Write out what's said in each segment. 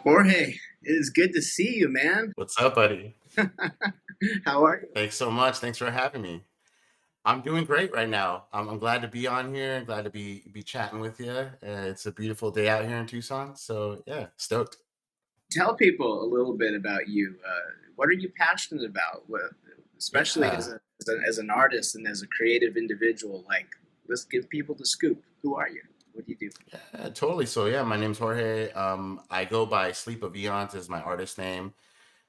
Jorge, it is good to see you, man. What's up, buddy? How are you? Thanks so much. Thanks for having me. I'm doing great right now. I'm glad to be on here. Glad to be chatting with you. It's a beautiful day out here in Tucson. So yeah, stoked. Tell people a little bit about you. What are you passionate about? Especially Yeah, as an artist and as a creative individual. Like, let's give people the scoop. Who are you? What do you do? yeah, totally. So yeah, my name's Jorge. I go by Sleep of Eons is my artist name,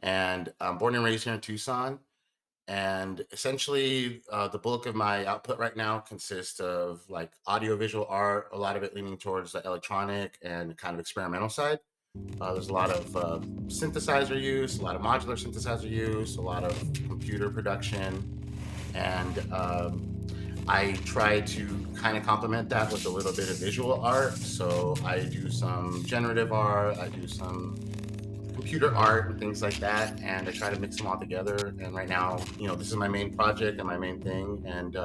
and I'm born and raised here in Tucson. And essentially, the bulk of my output right now consists of like audiovisual art, a lot of it leaning towards the electronic and kind of experimental side. There's a lot of synthesizer use, a lot of modular synthesizer use, a lot of computer production, and I try to kind of complement that with a little bit of visual art. So I do some generative art, I do some computer art and things like that, and I try to mix them all together. And right now, this is my main project and my main thing, and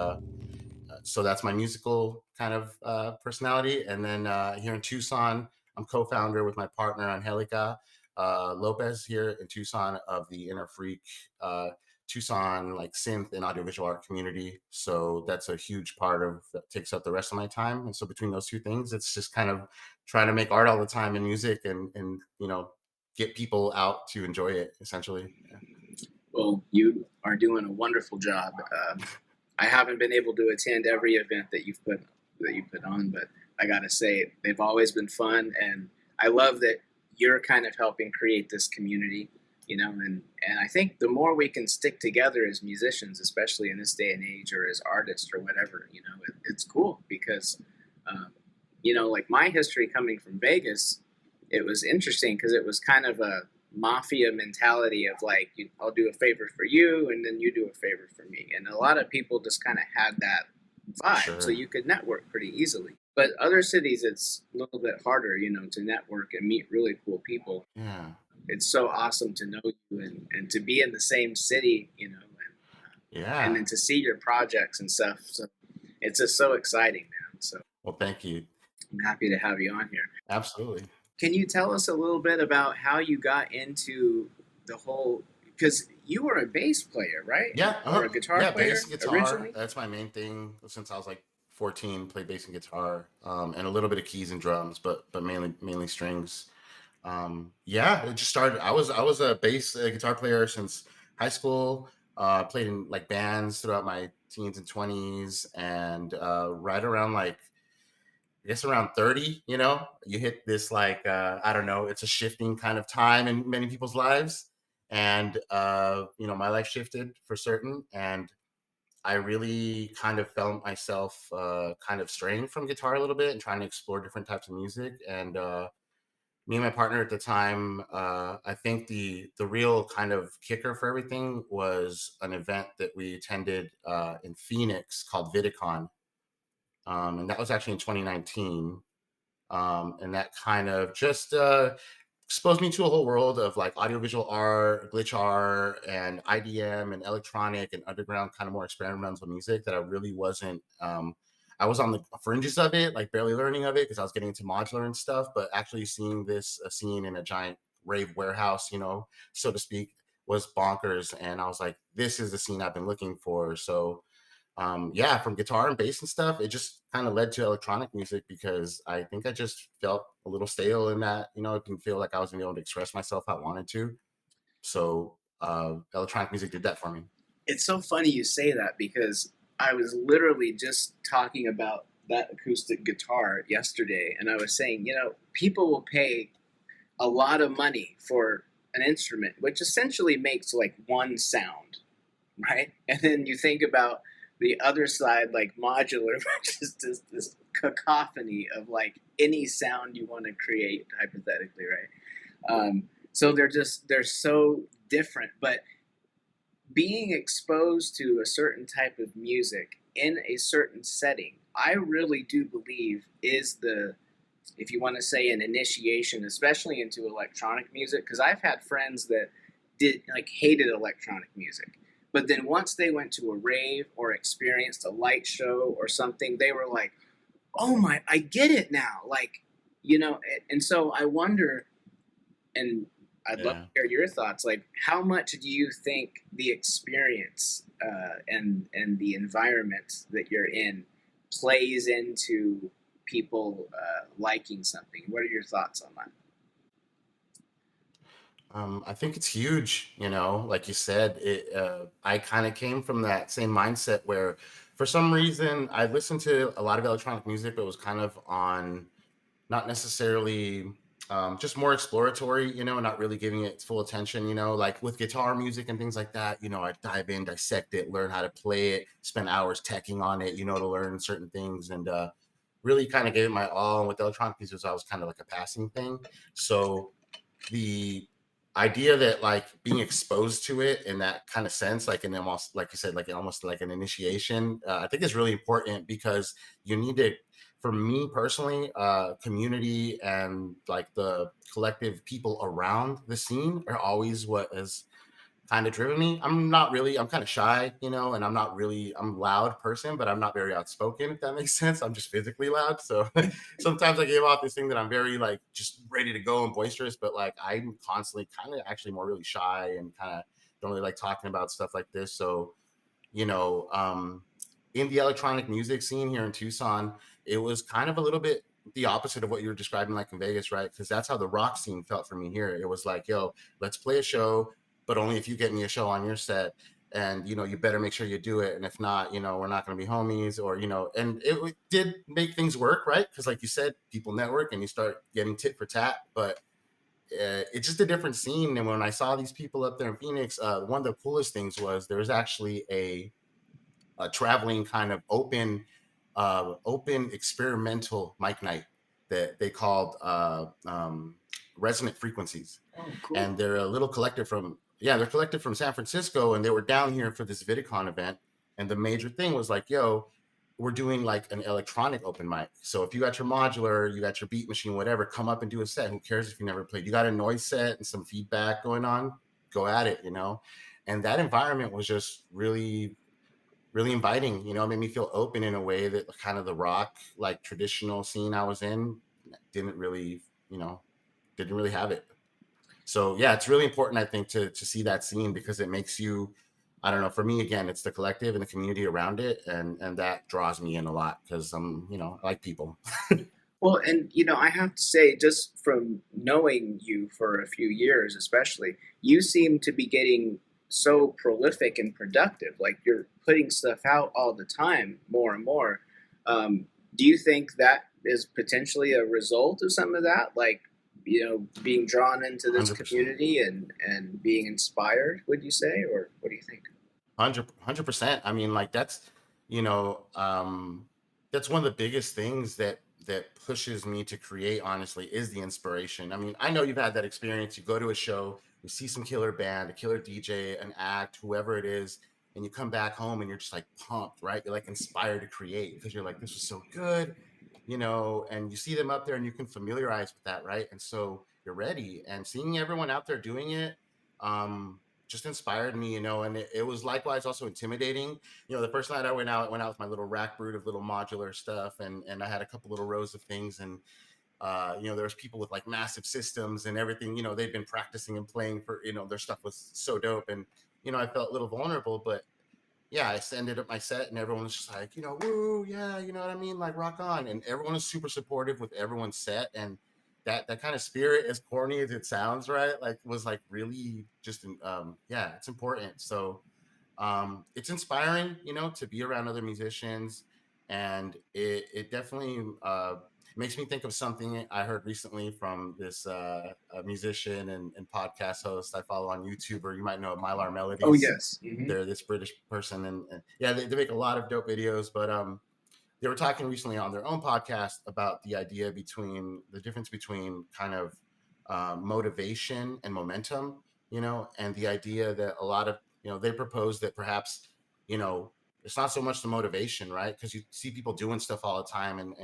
so that's my musical kind of personality. And then here in Tucson, I'm co-founder with my partner Angelica Lopez here in Tucson of the FREQ Tucson like synth and audiovisual art community. So that's a huge part of that takes up the rest of my time. And so between those two things, it's just kind of trying to make art all the time and music and get people out to enjoy it essentially. Yeah. Well, you are doing a wonderful job. I haven't been able to attend every event that you put on, but I gotta say they've always been fun, and I love that you're kind of helping create this community. And I think the more we can stick together as musicians, especially in this day and age, or as artists or whatever, it's cool because, like my history coming from Vegas, it was interesting because it was kind of a mafia mentality of like, I'll do a favor for you and then you do a favor for me. And a lot of people just kind of had that vibe. So Sure. you could network pretty easily. But other cities, it's a little bit harder, to network and meet really cool people. Yeah. It's so awesome to know you and to be in the same city, and Yeah. then to see your projects and stuff. So it's just so exciting, man. So Well, thank you. I'm happy to have you on here. Absolutely. Can you tell us a little bit about how you got into the whole? Because you were a bass player, right? Yeah. Or a guitar Yeah. player Bass, guitar. originally? That's my main thing since I was like 14. Played bass and guitar, and a little bit of keys and drums, but mainly strings. Yeah, it just started. I was a bass guitar player since high school. Played in like bands throughout my teens and 20s, and right around like I guess around 30, you hit this like I don't know, it's a shifting kind of time in many people's lives. And my life shifted for certain. And I really kind of felt myself kind of straying from guitar a little bit and trying to explore different types of music. And me and my partner at the time, I think the real kind of kicker for everything was an event that we attended in Phoenix called VidCon, and that was actually in 2019. And that kind of just exposed me to a whole world of like audiovisual art, glitch art, and IDM and electronic and underground kind of more experimental music that I really wasn't. I was on the fringes of it, like barely learning of it because I was getting into modular and stuff, but actually seeing this scene in a giant rave warehouse, so to speak, was bonkers. And I was like, this is the scene I've been looking for. So yeah, from guitar and bass and stuff, it just kind of led to electronic music because I think I just felt a little stale in that, it didn't feel like I was gonna be able to express myself how I wanted to. So electronic music did that for me. It's so funny you say that because I was literally just talking about that acoustic guitar yesterday, and I was saying, people will pay a lot of money for an instrument, which essentially makes like one sound, right? And then you think about the other side, like modular, which is just this cacophony of like any sound you want to create, hypothetically, right? So they're so different, but being exposed to a certain type of music in a certain setting, I really do believe is the, if you want to say, an initiation, especially into electronic music. Because I've had friends that did like hated electronic music, but then once they went to a rave or experienced a light show or something, they were like, "Oh my, I get it now!" Like, and so I wonder, and I'd love to Yeah. hear your thoughts. Like, how much do you think the experience and the environment that you're in plays into people liking something? What are your thoughts on that? I think it's huge, like you said, I kind of came from that same mindset where for some reason I listened to a lot of electronic music, but it was kind of on not necessarily just more exploratory, not really giving it full attention, like with guitar music and things like that, I dive in, dissect it, learn how to play it, spend hours teching on it, to learn certain things and really kind of gave it my all. And with electronic music, I was kind of like a passing thing. So the idea that like being exposed to it in that kind of sense, like in almost like you said, like almost like an initiation, I think is really important because you need to, for me personally, community and like the collective people around the scene are always what is kind of driven me. I'm kind of shy, and I'm a loud person, but I'm not very outspoken, if that makes sense. I'm just physically loud. So sometimes I give off this thing that I'm very like just ready to go and boisterous, but like I'm constantly kind of actually more really shy and kind of don't really like talking about stuff like this. So, you know, um, in the electronic music scene here in Tucson, it was kind of a little bit the opposite of what you were describing, like in Vegas, right? Because that's how the rock scene felt for me here. It was like, yo, let's play a show, but only if you get me a show on your set. And, you better make sure you do it. And if not, we're not going to be homies or, and it did make things work, right? Because like you said, people network and you start getting tit for tat. But it's just a different scene. And when I saw these people up there in Phoenix, one of the coolest things was there was actually a traveling kind of open experimental mic night that they called resonant frequencies. Oh, cool. And they're a little collective from, yeah, they're collected from San Francisco, and they were down here for this vidicon event. And the major thing was like, yo, we're doing like an electronic open mic. So if you got your modular, you got your beat machine, whatever, come up and do a set. Who cares if you never played? You got a noise set and some feedback going on, go at it, And that environment was just really really inviting. It made me feel open in a way that kind of the rock, like traditional scene I was in, didn't really, didn't really have it. So yeah, it's really important, I think, to see that scene because it makes you, I don't know, for me, again, it's the collective and the community around it. And that draws me in a lot because I like people. Well, and I have to say, just from knowing you for a few years, especially, you seem to be getting so prolific and productive. Like you're putting stuff out all the time, more and more. Do you think that is potentially a result of some of that? Like, being drawn into this 100%. community and being inspired, would you say, or what do you think? 100%. I mean, like you know, um, that's one of the biggest things that pushes me to create. Honestly, is the inspiration. I mean, I know you've had that experience. You go to a show, you see some killer band, a killer DJ, an act, whoever it is, and you come back home and you're just like pumped, right? You're like inspired to create because you're like, this was so good, and you see them up there and you can familiarize with that, right? And so you're ready. And seeing everyone out there doing it, um, just inspired me, and it was likewise also intimidating. The first night I went out with my little rack brood of little modular stuff, and I had a couple little rows of things, and there was people with like massive systems and everything. They'd been practicing and playing for, their stuff was so dope, and I felt a little vulnerable, but yeah, I ended up my set, and everyone was just like, woo, yeah, you know what I mean, like rock on, and everyone was super supportive with everyone's set, and that kind of spirit, as corny as it sounds, right, like was like really just yeah, it's important. So it's inspiring, to be around other musicians, and it definitely makes me think of something I heard recently from this a musician and podcast host I follow on YouTube, or you might know Mylar Oh Melodies. yes. Hmm. They're this British person, and yeah, they make a lot of dope videos. But they were talking recently on their own podcast about the idea between the difference between kind of motivation and momentum, and the idea that a lot of, they propose that perhaps, it's not so much the motivation, right? Because you see people doing stuff all the time and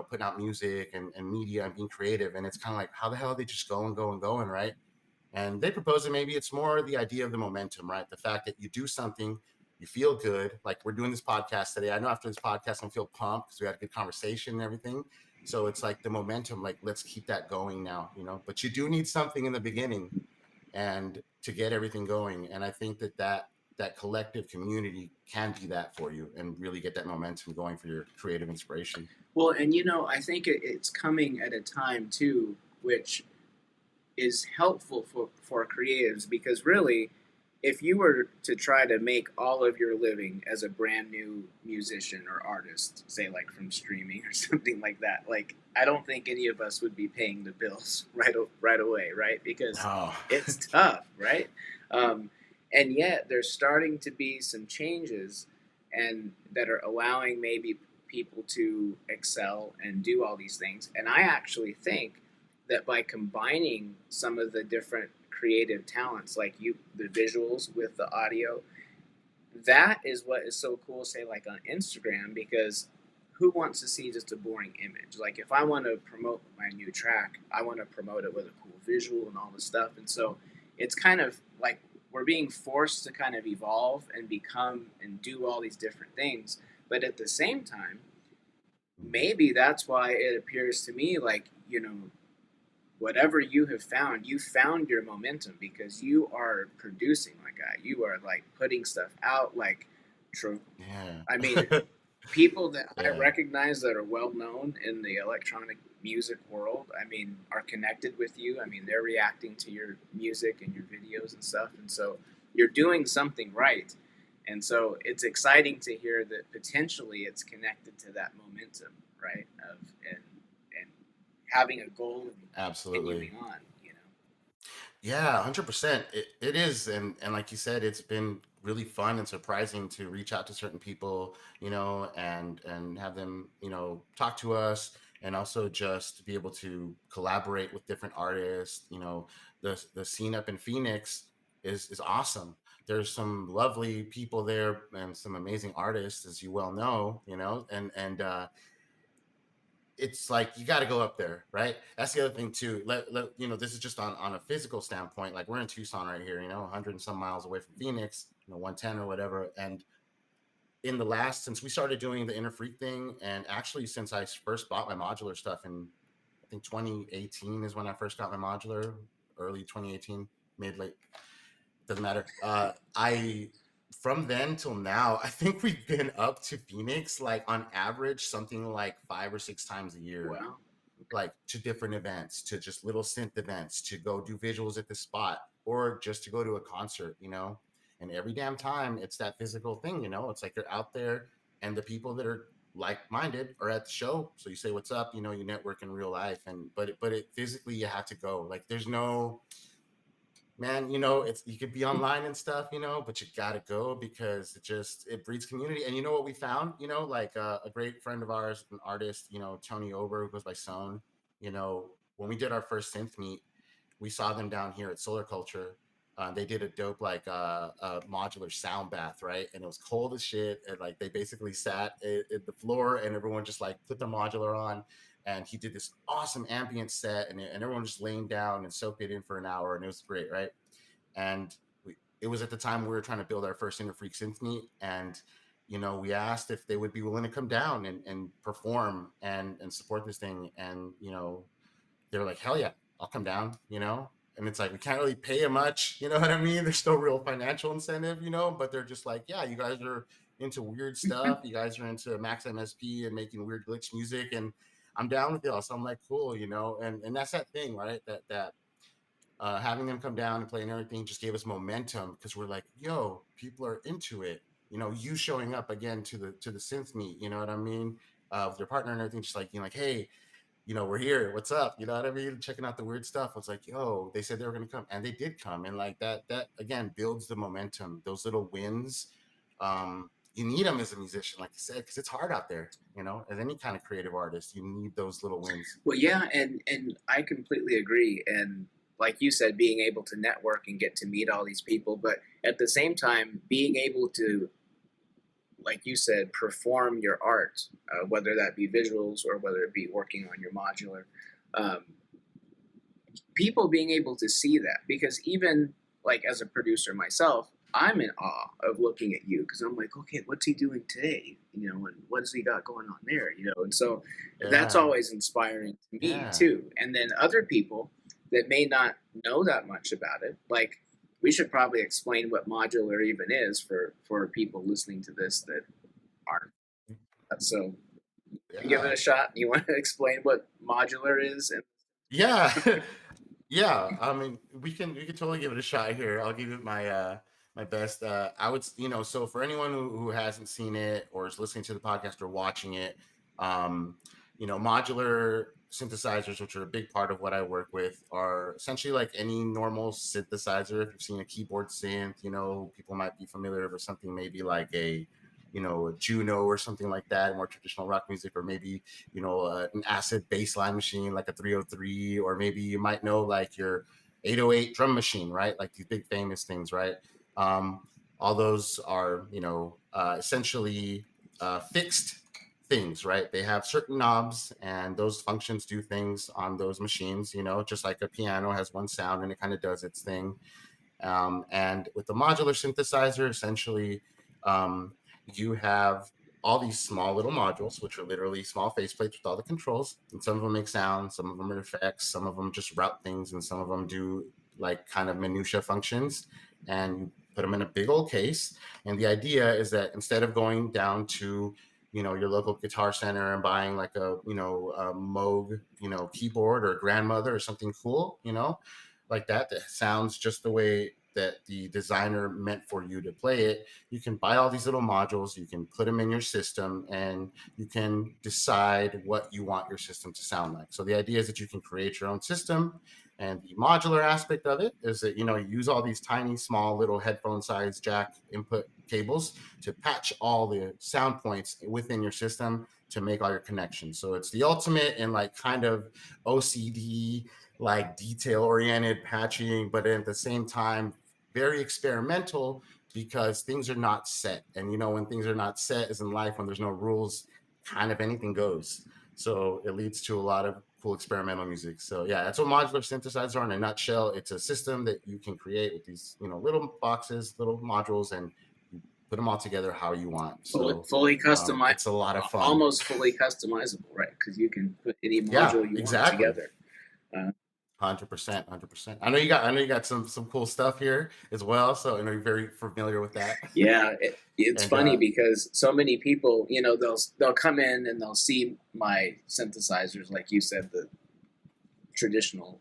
putting out music and media and being creative, and it's kind of like, how the hell are they just going, going, going, right? And they propose that maybe it's more the idea of the momentum, right? The fact that you do something, you feel good. Like we're doing this podcast today. I know after this podcast, I'm feel pumped because we had a good conversation and everything. So it's like the momentum, like let's keep that going now, But you do need something in the beginning and to get everything going. And I think that collective community can be that for you and really get that momentum going for your creative inspiration. Well, and I think it's coming at a time too, which is helpful for creatives, because really, if you were to try to make all of your living as a brand new musician or artist, say like from streaming or something like that, like I don't think any of us would be paying the bills right away, right? Because Oh, it's tough, right? Um, and yet there's starting to be some changes, and that are allowing maybe people to excel and do all these things. And I actually think that by combining some of the different creative talents, like the visuals with the audio, that is what is so cool, say like on Instagram, because who wants to see just a boring image? Like if I want to promote my new track, I want to promote it with a cool visual and all this stuff. And so it's kind of like we're being forced to kind of evolve and become and do all these different things. But at the same time, maybe that's why it appears to me like, whatever you found your momentum, because you are producing like that. You are like putting stuff out like, I mean, yeah. people that I Yeah. recognize that are well known in the electronic music world, I mean, are connected with you. I mean, they're reacting to your music and your videos and stuff. And so you're doing something right. And so it's exciting to hear that potentially it's connected to that momentum, right? Of and having a goal and Absolutely. continuing on, Yeah, 100%. It is. And like you said, it's been really fun and surprising to reach out to certain people, and have them, talk to us, and also just be able to collaborate with different artists. The scene up in Phoenix is awesome. There's some lovely people there and some amazing artists, as you well know, and it's like you got to go up there, right? That's the other thing too. This is just on a physical standpoint. Like we're in Tucson right here, 100 and some miles away from Phoenix, 110 or whatever. And in the last, since we started doing the FREQ thing, and actually since I first bought my modular stuff in, I think 2018 is when I first got my modular, early 2018, mid late, doesn't matter. I From then till now, I think we've been up to Phoenix like on average something like 5 or 6 times a year, Wow. like to different events, to just little synth events, to go do visuals at the spot, or just to go to a concert, And every damn time it's that physical thing, It's like you're out there and the people that are like-minded are at the show. So you say what's up, you network in real life, and but it physically you have to go. Like there's no, man, it's, you could be online and stuff, but you gotta go because it breeds community. And you know what we found, like a great friend of ours, an artist, Tony Ober, who goes by Sohn, when we did our first synth meet, we saw them down here at Solar Culture. They did a dope like a modular sound bath, right? And it was cold as shit. And like they basically sat at the floor, and everyone just like put their modular on. And he did this awesome ambient set, and everyone just laying down and soaked it in for an hour, and it was great, right? And it was at the time we were trying to build our first FREQ Symphony, and we asked if they would be willing to come down and perform and support this thing, and they're like, hell yeah, I'll come down, and it's like we can't really pay them much, you know what I mean? There's no real financial incentive, but they're just like, yeah, you guys are into weird stuff, you guys are into Max MSP and making weird glitch music, and I'm down with y'all. So I'm like, cool, and that's that thing, right? That having them come down and play and everything just gave us momentum, because we're like, yo, people are into it. You showing up again to the synth meet, you know what I mean? with your partner and everything, just like, like, hey, we're here. What's up? You know what I mean? Checking out the weird stuff. I was like, yo, they said they were going to come, and they did come. And like that again builds the momentum. Those little wins, you need them as a musician, like you said, because it's hard out there. As any kind of creative artist, you need those little wins. Well, yeah, and I completely agree. And like you said, being able to network and get to meet all these people, but at the same time, being able to, like you said, perform your art, whether that be visuals or whether it be working on your modular, um, people being able to see that, because even like as a producer myself, I'm in awe of looking at you, because I'm like, okay, what's he doing today? And what has he got going on there? And so that's Yeah. always inspiring to me Yeah. too. And then other people that may not know that much about it, like, we should probably explain what modular even is for people listening to this that aren't. So give it Yeah. a shot. You want to explain what modular is? Yeah. Yeah, I mean, we can totally give it a shot here. I'll give it my best. I would, so for anyone who hasn't seen it or is listening to the podcast or watching it, modular synthesizers, which are a big part of what I work with, are essentially like any normal synthesizer. If you've seen a keyboard synth, people might be familiar with something maybe like a Juno or something like that, more traditional rock music, or maybe an acid bassline machine like a 303, or maybe you might know like your 808 drum machine, right? Like these big famous things, right? All those are essentially fixed things, right? They have certain knobs, and those functions do things on those machines, just like a piano has one sound and it kind of does its thing. And with the modular synthesizer, essentially, you have all these small little modules, which are literally small faceplates with all the controls. And some of them make sound, some of them are effects, some of them just route things, and some of them do like kind of minutia functions. And you put them in a big old case. And the idea is that instead of going down to your local Guitar Center and buying like a Moog keyboard or a grandmother or something cool, like that sounds just the way that the designer meant for you to play it, you can buy all these little modules, you can put them in your system, and you can decide what you want your system to sound like. So the idea is that you can create your own system, and the modular aspect of it is that you use all these tiny small little headphone size jack input cables to patch all the sound points within your system to make all your connections. So it's the ultimate in like kind of OCD, like detail oriented patching, but at the same time very experimental, because things are not set. And when things are not set, as in life, when there's no rules, kind of anything goes. So it leads to a lot of cool experimental music. So yeah, that's what modular synthesizers are in a nutshell. It's a system that you can create with these little boxes, little modules, and you put them all together how you want. So fully customized, it's a lot of fun. almost fully customizable, right? Because you can put any module you want together. 100%. I know you got some cool stuff here as well. So I know you're very familiar with that. Yeah, it's funny because so many people, they'll come in and they'll see my synthesizers, like you said, the traditional,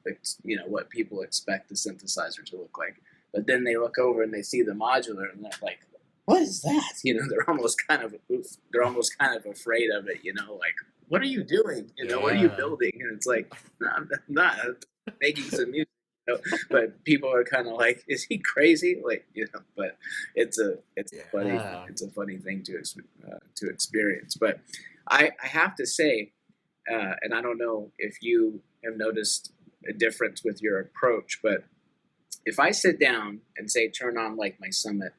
what people expect the synthesizer to look like. But then they look over and they see the modular, and they're like, "What is that?" They're almost kind of afraid of it. Like, what are you doing? What are you building? And it's like, no, I'm not making some music. But people are kind of like, "Is he crazy?" Like, But it's a funny thing to experience. But I have to say, and I don't know if you have noticed a difference with your approach, but if I sit down and say turn on like my Summit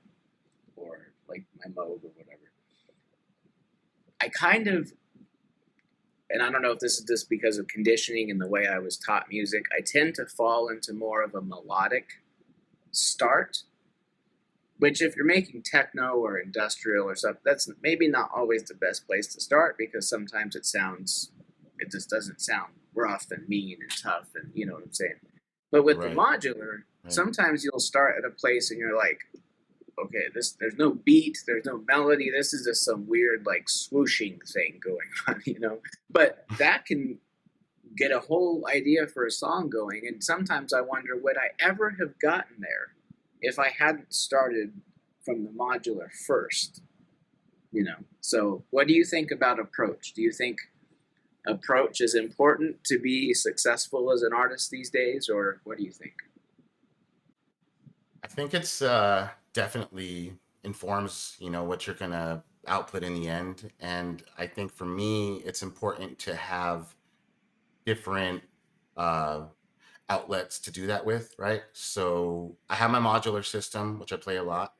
or like my Moog or whatever, I kind of, and I don't know if this is just because of conditioning and the way I was taught music, I tend to fall into more of a melodic start, which if you're making techno or industrial or something, that's maybe not always the best place to start, because sometimes it just doesn't sound rough and mean and tough, and you know what I'm saying. But with the modular, sometimes you'll start at a place and you're like, okay, there's no beat, there's no melody, this is just some weird like swooshing thing going on, But that can get a whole idea for a song going, and sometimes I wonder, would I ever have gotten there if I hadn't started from the modular first? So what do you think about approach? Do you think approach is important to be successful as an artist these days, or what do you think? I think it's definitely informs, what you're gonna output in the end. And I think for me, it's important to have different uh, outlets to do that with, right? So I have my modular system, which I play a lot.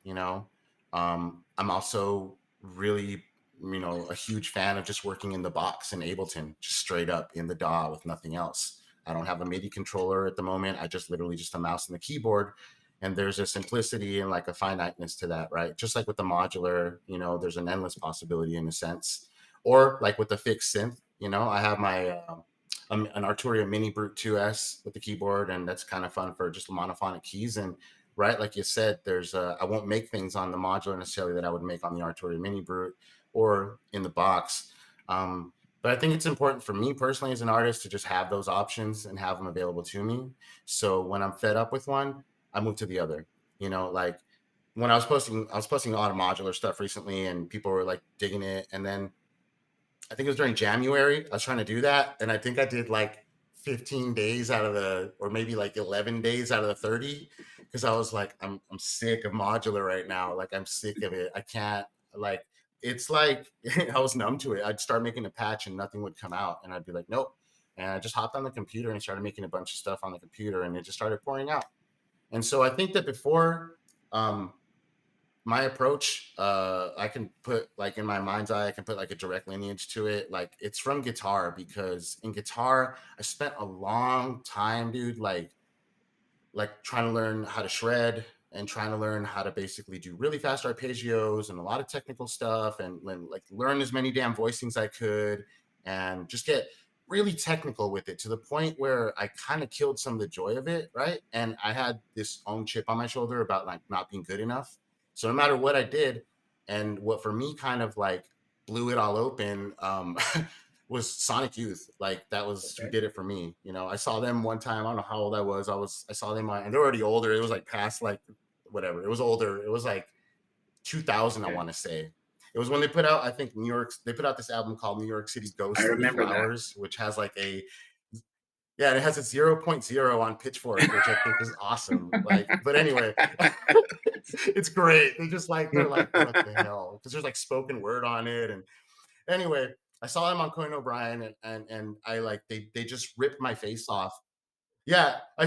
I'm also really, a huge fan of just working in the box in Ableton, just straight up in the DAW with nothing else. I don't have a MIDI controller at the moment. I just literally just a mouse and the keyboard. And there's a simplicity and like a finiteness to that, right? Just like with the modular, there's an endless possibility in a sense. Or like with the fixed synth, I have my an Arturia Mini Brute 2S with the keyboard, and that's kind of fun for just monophonic keys. And right, like you said, I won't make things on the modular necessarily that I would make on the Arturia Mini Brute or in the box. But I think it's important for me personally as an artist to just have those options and have them available to me. So when I'm fed up with one, I move to the other. Like when I was posting a lot of modular stuff recently, and people were like digging it, and then I think it was during January. I was trying to do that, and I think I did like 15 days out of or maybe like 11 days out of the 30, because I was like, I'm sick of modular right now. Like I'm sick of it. I can't like. It's like I was numb to it. I'd start making a patch and nothing would come out, and I'd be like, nope. And I just hopped on the computer and started making a bunch of stuff on the computer, and it just started pouring out. And so I think that before um, my approach, I can put like in my mind's eye, I can put like a direct lineage to it. Like it's from guitar, because in guitar, I spent a long time, dude, like trying to learn how to shred and trying to learn how to basically do really fast arpeggios and a lot of technical stuff, and like learn as many damn voicings I could and just get really technical with it to the point where I kind of killed some of the joy of it, right? And I had this own chip on my shoulder about like not being good enough. So no matter what I did, and what for me kind of like blew it all open, was Sonic Youth. Like that was who Okay. did it for me. I saw them one time. I don't know how old I was. I saw them and they're already older. It was like past like whatever. It was older. It was like 2000, I Okay. want to say. It was when they put out, I think they put out this album called New York City I Ghosts and remember that. Flowers, which has like yeah, it has a 0.0 on Pitchfork, which I think is awesome. Like, but anyway, it's great. They're like, what the hell? Because there's like spoken word on it. And anyway, I saw them on Conan O'Brien, and I like they just ripped my face off. Yeah, I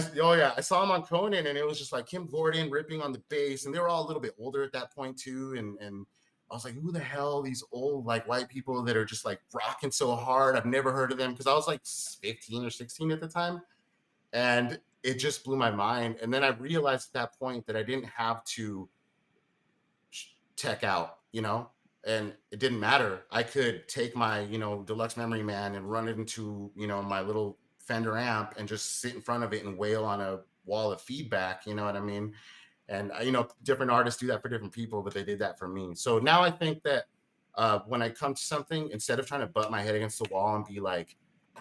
saw him on Conan, and it was just like Kim Gordon ripping on the bass, and they were all a little bit older at that point too. And I was like, who the hell these old like white people that are just like rocking so hard? I've never heard of them, because I was like 15 or 16 at the time, and it just blew my mind. And then I realized at that point that I didn't have to tech out, and it didn't matter. I could take my, deluxe memory man and run it into, my little Fender amp and just sit in front of it and wail on a wall of feedback. You know what I mean? And, different artists do that for different people, but they did that for me. So now I think that when I come to something, instead of trying to butt my head against the wall and be like,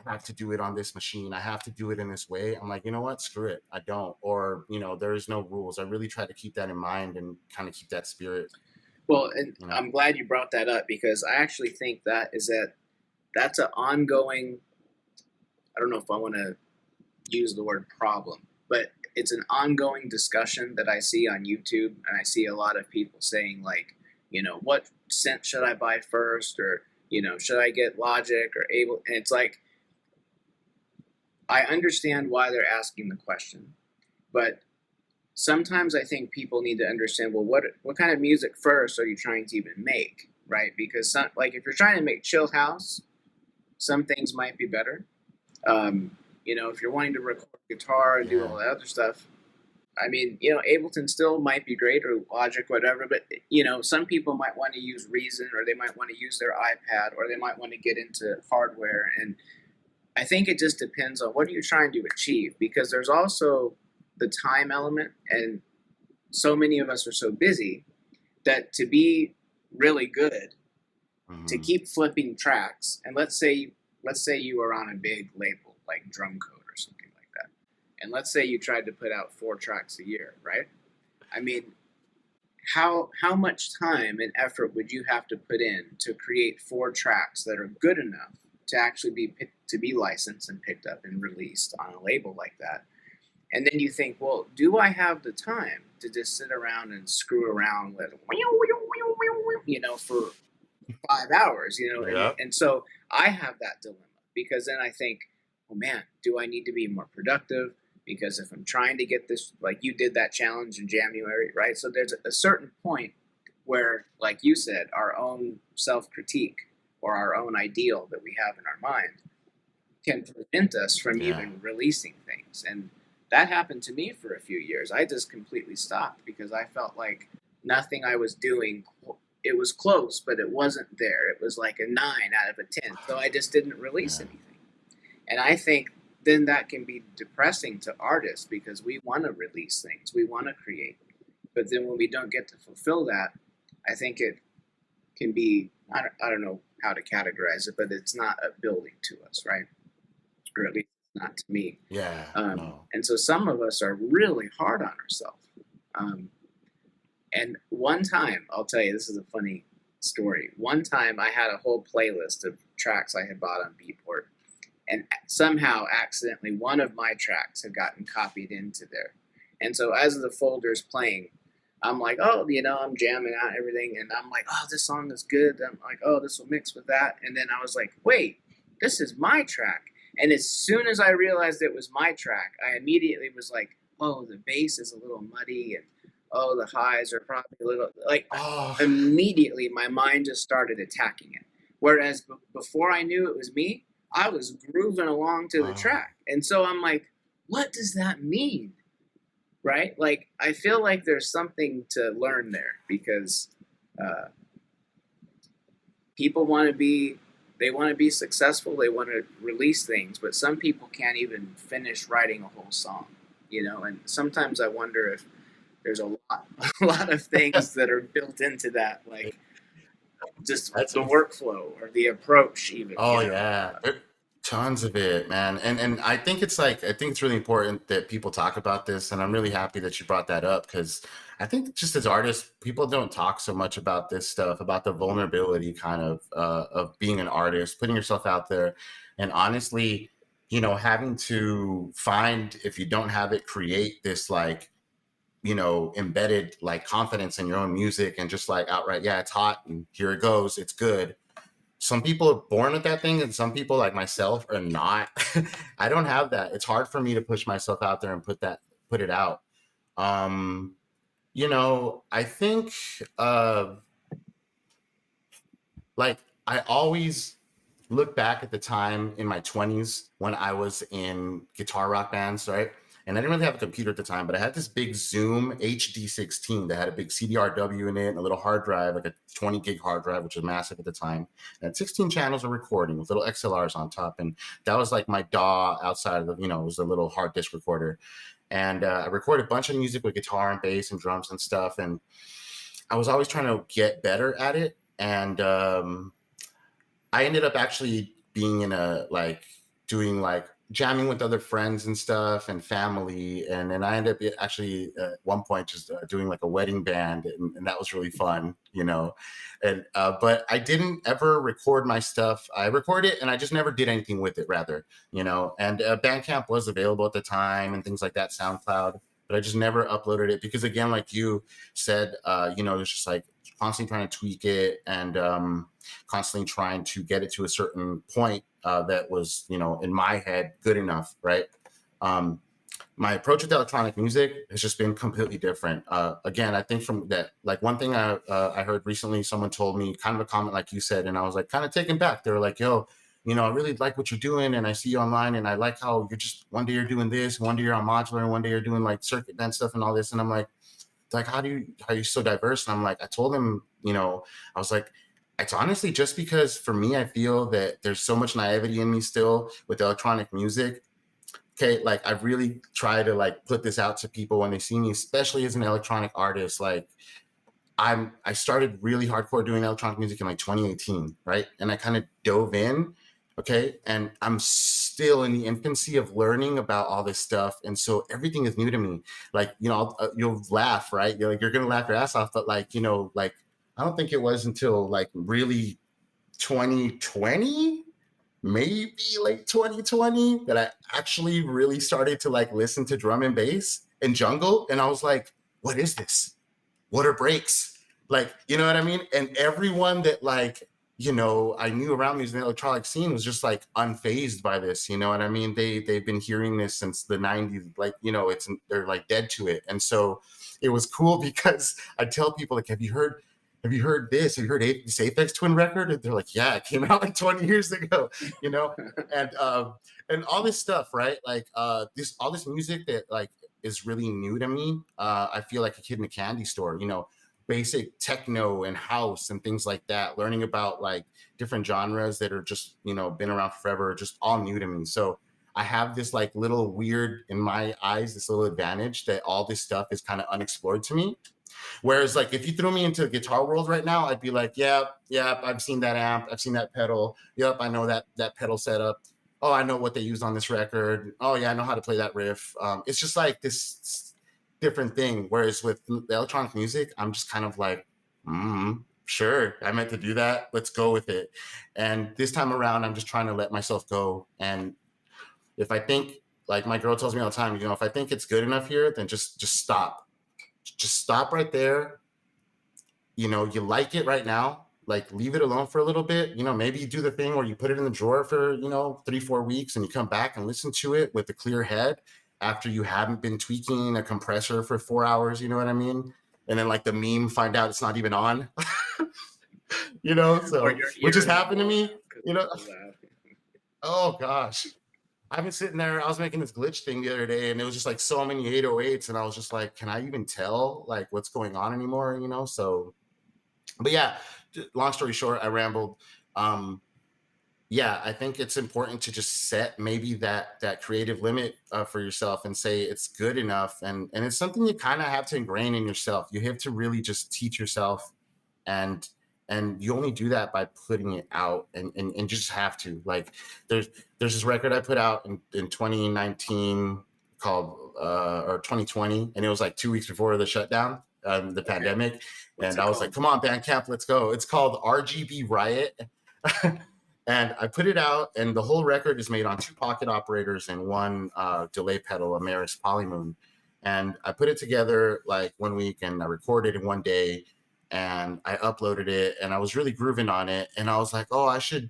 I have to do it on this machine, I have to do it in this way, I'm like, you know what? Screw it. I don't. Or, there is no rules. I really try to keep that in mind and kind of keep that spirit. Well, and I'm glad you brought that up, because I actually think that's an ongoing, I don't know if I want to use the word problem, but it's an ongoing discussion that I see on YouTube, and I see a lot of people saying like, what synth should I buy first, or should I get Logic or Able? And it's like, I understand why they're asking the question, but sometimes I think people need to understand, well, what kind of music first are you trying to even make, right? Because like if you're trying to make chill house, some things might be better. If you're wanting to record guitar and do Yeah. all that other stuff, I mean, Ableton still might be great, or Logic, whatever, but some people might want to use Reason, or they might want to use their iPad, or they might want to get into hardware. And I think it just depends on what are you trying to achieve, because there's also the time element, and so many of us are so busy that to be really good, to Mm-hmm. keep flipping tracks, and let's say you were on a big label like Drumcode or something like that, and let's say you tried to put out 4 tracks a year, right? I mean, how much time and effort would you have to put in to create 4 tracks that are good enough to actually be licensed and picked up and released on a label like that? And then you think, well, do I have the time to just sit around and screw around with, for 5 hours, Yeah. and so I have that dilemma, because then I think, oh man, do I need to be more productive? Because if I'm trying to get this, like you did that challenge in January, right? So there's a certain point where, like you said, our own self-critique or our own ideal that we have in our mind can prevent us from Yeah. even releasing things. And that happened to me for a few years. I just completely stopped because I felt like nothing I was doing, it was close, but it wasn't there. It was like a 9 out of a 10. So I just didn't release Yeah. anything. And I think then that can be depressing to artists because we want to release things, we want to create. But then when we don't get to fulfill that, I think it can be, I don't know how to categorize it, but it's not appealing to us, right? Or at least not to me. Yeah. No. And so some of us are really hard on ourselves. And one time, I'll tell you, this is a funny story. One time I had a whole playlist of tracks I had bought on Beatport, and somehow accidentally one of my tracks had gotten copied into there. And so as the folder's playing, I'm like, oh, I'm jamming out everything, and I'm like, oh, this song is good. I'm like, oh, this will mix with that. And then I was like, wait, this is my track. And as soon as I realized it was my track, I immediately was like, oh, the bass is a little muddy, and oh, the highs are probably a little, like, immediately my mind just started attacking it. Whereas before I knew it was me, I was grooving along to the track. And so I'm like, what does that mean? Right? Like, I feel like there's something to learn there, because people want to be successful, they want to release things, but some people can't even finish writing a whole song, and sometimes I wonder if there's a lot of things that are built into that, like just the workflow or the approach even. Oh yeah. Tons of it, man. And I think it's really important that people talk about this, and I'm really happy that you brought that up, because I think just as artists, people don't talk so much about this stuff, about the vulnerability kind of being an artist, putting yourself out there, and honestly, having to find, if you don't have it, create this embedded confidence in your own music, and just outright, yeah, it's hot and here it goes, it's good. Some people are born with that thing, and some people like myself are not. I don't have that. It's hard for me to push myself out there and put it out. I think I always look back at the time in my 20s when I was in guitar rock bands, right? And I didn't really have a computer at the time, but I had this big Zoom HD16 that had a big CDRW in it and a little hard drive, like a 20 gig hard drive, which was massive at the time. And 16 channels of recording with little XLRs on top. And that was like my DAW outside of it was a little hard disk recorder. And I recorded a bunch of music with guitar and bass and drums and stuff. And I was always trying to get better at it. And I ended up actually being in doing jamming with other friends and stuff and family. And then I ended up actually at one point just doing a wedding band. And that was really fun, And, but I didn't ever record my stuff. I recorded it and I just never did anything with it, rather, and Bandcamp was available at the time and things like that, SoundCloud, but I just never uploaded it because, again, like you said, it's just constantly trying to tweak it and constantly trying to get it to a certain point that was, in my head, good enough, right? My approach with electronic music has just been completely different. Again, I think from that, one thing I heard recently, someone told me kind of a comment like you said, and I was kind of taken back. They were like, yo, I really like what you're doing, and I see you online, and I like how you're just, one day you're doing this, one day you're on modular, and one day you're doing circuit band stuff and all this. And I'm like, how are you so diverse? And I'm like, I told him, I was like, it's honestly just because for me, I feel that there's so much naivety in me still with electronic music. Okay, I really try to put this out to people when they see me, especially as an electronic artist. I started really hardcore doing electronic music in 2018, right? And I kind of dove in Okay. And I'm still in the infancy of learning about all this stuff. And so everything is new to me. Like, you'll laugh, right? You're going to laugh your ass off. But like, like, I don't think it was until like really 2020, maybe late 2020, that I actually really started to like listen to drum and bass and jungle. And I was like, what is this? What are breaks? Like, you know what I mean? And everyone that like, I knew around me in the electronic scene was just like unfazed by this. You know what I mean? They've been hearing this since the 90s. Like, they're like dead to it. And so it was cool because I tell people like, have you heard this? Have you heard this Aphex Twin record? And they're like, yeah, it came out like 20 years ago, and all this stuff, right? Like all this music that like is really new to me. I feel like a kid in a candy store, basic techno and house and things like that, learning about like different genres that are just, been around forever, just all new to me. So I have this like little weird, in my eyes, this little advantage that all this stuff is kind of unexplored to me. Whereas like if you threw me into the guitar world right now, I'd be like, yeah, I've seen that amp, I've seen that pedal. Yep, I know that pedal setup. Oh, I know what they used on this record. Oh yeah, I know how to play that riff. It's just like this different thing. Whereas with the electronic music, I'm just kind of like, sure, I meant to do that. Let's go with it. And this time around, I'm just trying to let myself go. And if I think, like my girl tells me all the time, if I think it's good enough here, then just stop. Just stop right there. You like it right now, like leave it alone for a little bit. Maybe you do the thing where you put it in the drawer for 3-4 weeks and you come back and listen to it with a clear head after you haven't been tweaking a compressor for 4 hours. You know what I mean? And then like the meme, find out it's not even on. Or So your which has ears are happened to blown me. out because you it's know so loud. oh gosh, I've been sitting there. I was making this glitch thing the other day, and it was just like so many 808s, and I was just like, can I even tell like what's going on anymore? So, but yeah, long story short, I rambled. Um, yeah, I think it's important to just set maybe that creative limit for yourself and say it's good enough, and it's something you kind of have to ingrain in yourself. You have to really just teach yourself, and and you only do that by putting it out, and just have to. Like there's this record I put out in 2019 called or 2020, and it was like 2 weeks before the shutdown, the Okay, pandemic. what's And it I was like, called? come on, Bandcamp, let's go. It's called RGB Riot. And I put it out, and the whole record is made on 2 pocket operators and 1 delay pedal, a Maris Polymoon. And I put it together like 1 week, and I recorded in 1 day, and I uploaded it, and I was really grooving on it. And I was like, oh, I should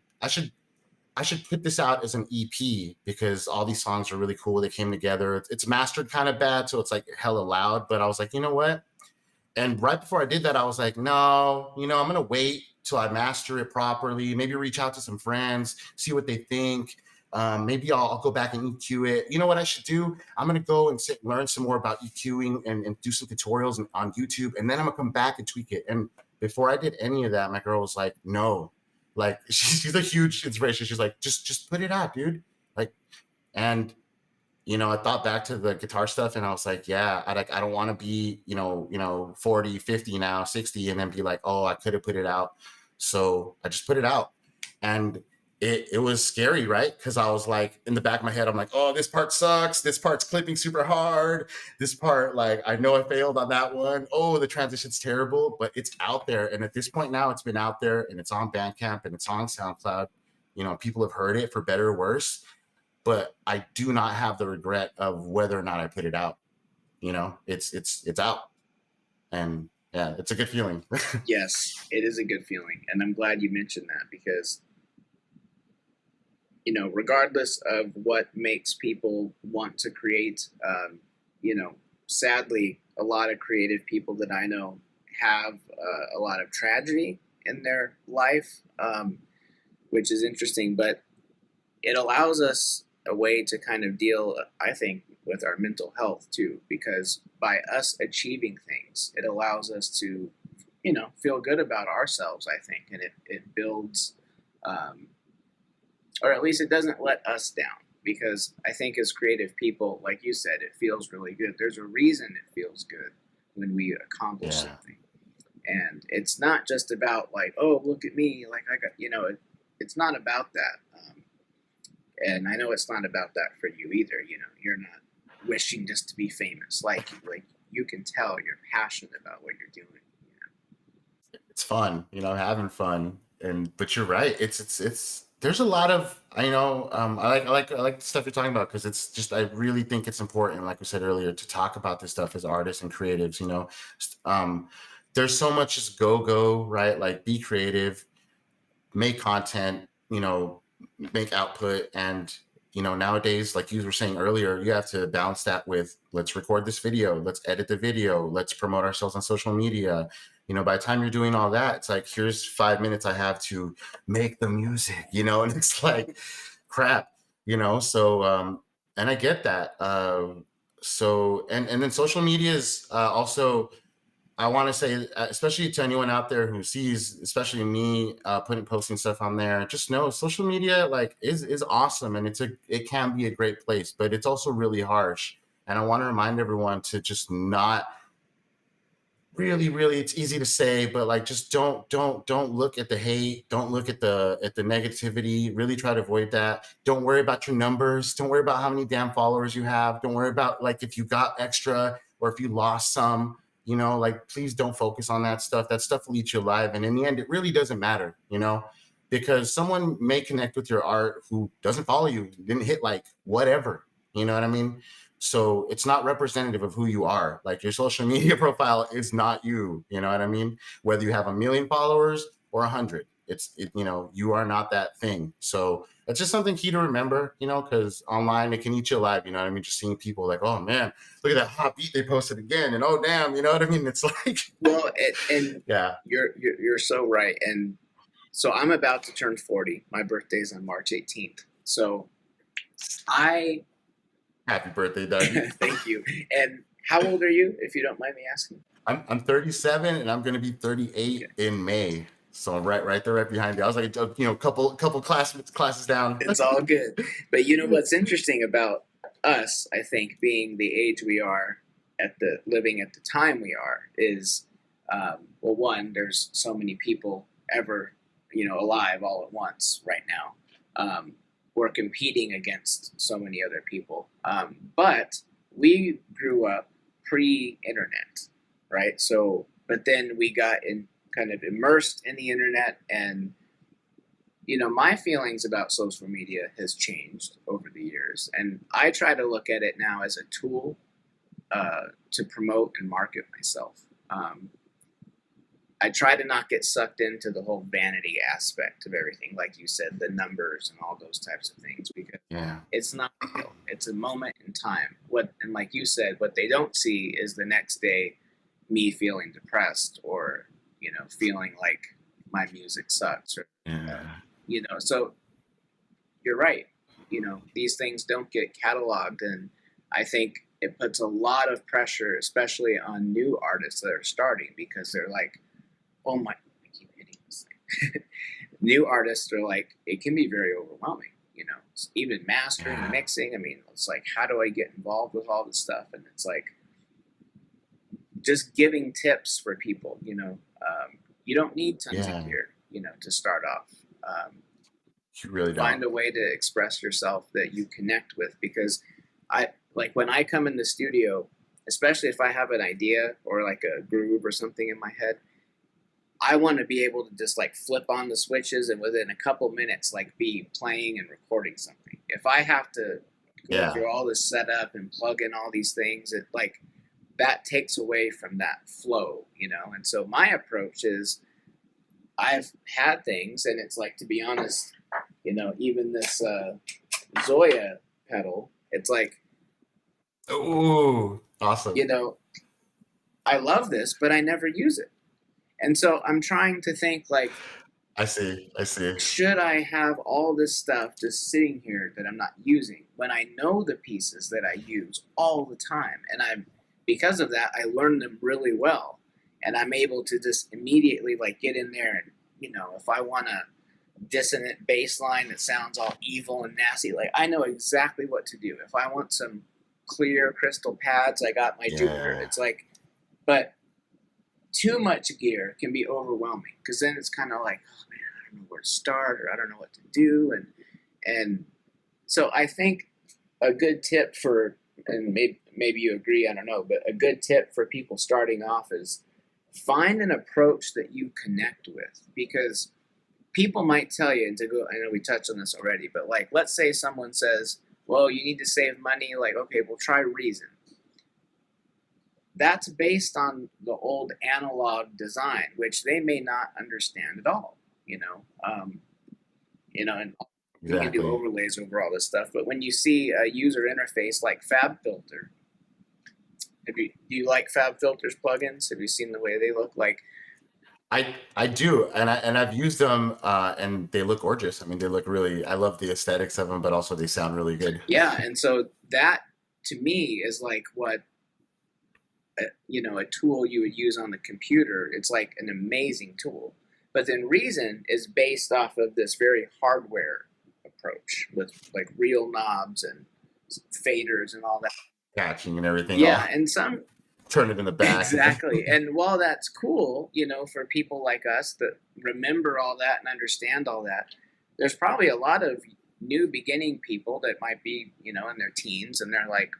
put this out as an EP because all these songs are really cool. They came together. It's mastered kind of bad, so it's like hella loud. But I was like, you know what? And right before I did that, I was like, no, I'm gonna wait till I master it properly. Maybe reach out to some friends, see what they think. Maybe I'll go back and EQ it. You know what I should do? I'm gonna go and learn some more about EQing and do some tutorials on YouTube, and then I'm gonna come back and tweak it. And before I did any of that, my girl was like, no, like she's a huge inspiration. She's like, just put it out, dude. Like, and I thought back to the guitar stuff, and I was like, yeah, I don't want to be, 40, 50 now, 60, and then be like, oh, I could have put it out. So I just put it out. And it was scary, right? Because I was like, in the back of my head, I'm like, oh, this part sucks. This part's clipping super hard. This part, like, I know I failed on that one. Oh, the transition's terrible, but it's out there. And at this point now, it's been out there, and it's on Bandcamp, and it's on SoundCloud. People have heard it for better or worse, but I do not have the regret of whether or not I put it out. It's out, and yeah, it's a good feeling. Yes, it is a good feeling, and I'm glad you mentioned that because regardless of what makes people want to create, you know, sadly, a lot of creative people that I know have a lot of tragedy in their life, which is interesting. But it allows us a way to kind of deal, I think, with our mental health too, because by us achieving things, it allows us to, feel good about ourselves, I think, and it builds, um, or at least it doesn't let us down. Because I think as creative people, like you said, it feels really good. There's a reason it feels good when we accomplish Yeah, something. And it's not just about like, oh, look at me, like I got, it's not about that. And I know it's not about that for you either. You're not wishing just to be famous. Like you can tell you're passionate about what you're doing. It's fun, having fun. And but you're right. It's there's a lot of I like the stuff you're talking about because it's just I really think it's important, like we said earlier, to talk about this stuff as artists and creatives. Um, there's so much just go right. Like be creative, make content, make output. And, nowadays, like you were saying earlier, you have to balance that with let's record this video, let's edit the video, let's promote ourselves on social media. By the time you're doing all that, it's like, here's 5 minutes I have to make the music, and it's like crap, so, and I get that. And then social media is also, I want to say, especially to anyone out there who sees, especially me, posting stuff on there, just know social media like is awesome, and it can be a great place, but it's also really harsh. And I want to remind everyone to just not really, it's easy to say, but like just don't look at the hate, don't look at the negativity. Really try to avoid that. Don't worry about your numbers, don't worry about how many damn followers you have, don't worry about like if you got extra or if you lost some. Like please don't focus on that stuff. That stuff will eat you alive, and in the end it really doesn't matter, because someone may connect with your art who doesn't follow you, didn't hit like whatever, you know what I mean? So it's not representative of who you are. Like your social media profile is not you. You know what I mean? Whether you have 1 million followers or 100, you are not that thing. So it's just something key to remember, because online it can eat you alive. You know what I mean? Just seeing people like, oh man, look at that hot beat they posted again, and oh damn, you know what I mean? It's like, Well, and yeah. you're so right. And so I'm about to turn 40. My birthday's on March 18th. So I Happy birthday, Dougie. thank you. And how old are you, if you don't mind me asking? I'm 37 and I'm gonna be 38 in May. So I'm right there, right behind you. I was like, couple classes down. It's all good. But what's interesting about us, I think, being the age we are living at the time we are, is well, one, there's so many people ever, alive all at once right now. We're competing against so many other people. But we grew up pre-internet, right? So, but then we got kind of immersed in the internet, and my feelings about social media has changed over the years, and I try to look at it now as a tool to promote and market myself. I try to not get sucked into the whole vanity aspect of everything, like you said, the numbers and all those types of things, because it's not real. It's a moment in time. And like you said, what they don't see is the next day me feeling depressed or feeling like my music sucks, or so you're right. These things don't get cataloged, and I think it puts a lot of pressure, especially on new artists that are starting, because they're like, oh my, I keep hitting this thing. New artists are like, it can be very overwhelming, even mastering, mixing. I mean, it's like, how do I get involved with all this stuff? And it's like, just giving tips for people, you don't need tons of gear, to start off. You really don't. Find a way to express yourself that you connect with, because when I come in the studio, especially if I have an idea or like a groove or something in my head, I want to be able to just like flip on the switches and within a couple minutes like be playing and recording something. If I have to go through all this setup and plug in all these things, it like that takes away from that flow, And so my approach is, I've had things, and it's like, to be honest, even this Zoya pedal, it's like, oh, awesome. I love this, but I never use it. And so I'm trying to think like, I see. should I have all this stuff just sitting here that I'm not using when I know the pieces that I use all the time? And because of that, I learn them really well. And I'm able to just immediately like get in there and, if I want a dissonant bass line that sounds all evil and nasty, like I know exactly what to do. If I want some clear crystal pads, I got my Jupiter. It's like, but too much gear can be overwhelming, because then it's kind of like, oh man, I don't know where to start, or I don't know what to do, and So I think a good tip for, and maybe you agree, I don't know, but a good tip for people starting off is find an approach that you connect with, because people might tell you, and to go, I know we touched on this already, but like, let's say someone says, well, you need to save money. Like, okay, we'll try Reason. That's based on the old analog design, which they may not understand at all, and we can do Exactly. overlays over all this stuff. But when you see a user interface like FabFilter, do you like FabFilter's plugins? Have you seen the way they look? Like, I do, and I've used them, and they look gorgeous. I mean, they look really. I love the aesthetics of them, but also they sound really good. yeah, and so that to me is like what a tool you would use on the computer. It's like an amazing tool. But then Reason is based off of this very hardware approach with like real knobs and faders and all that. Catching and everything. Yeah, All and some turn it in the back. exactly. And while that's cool, for people like us that remember all that and understand all that, there's probably a lot of new beginning people that might be, in their teens, and they're like,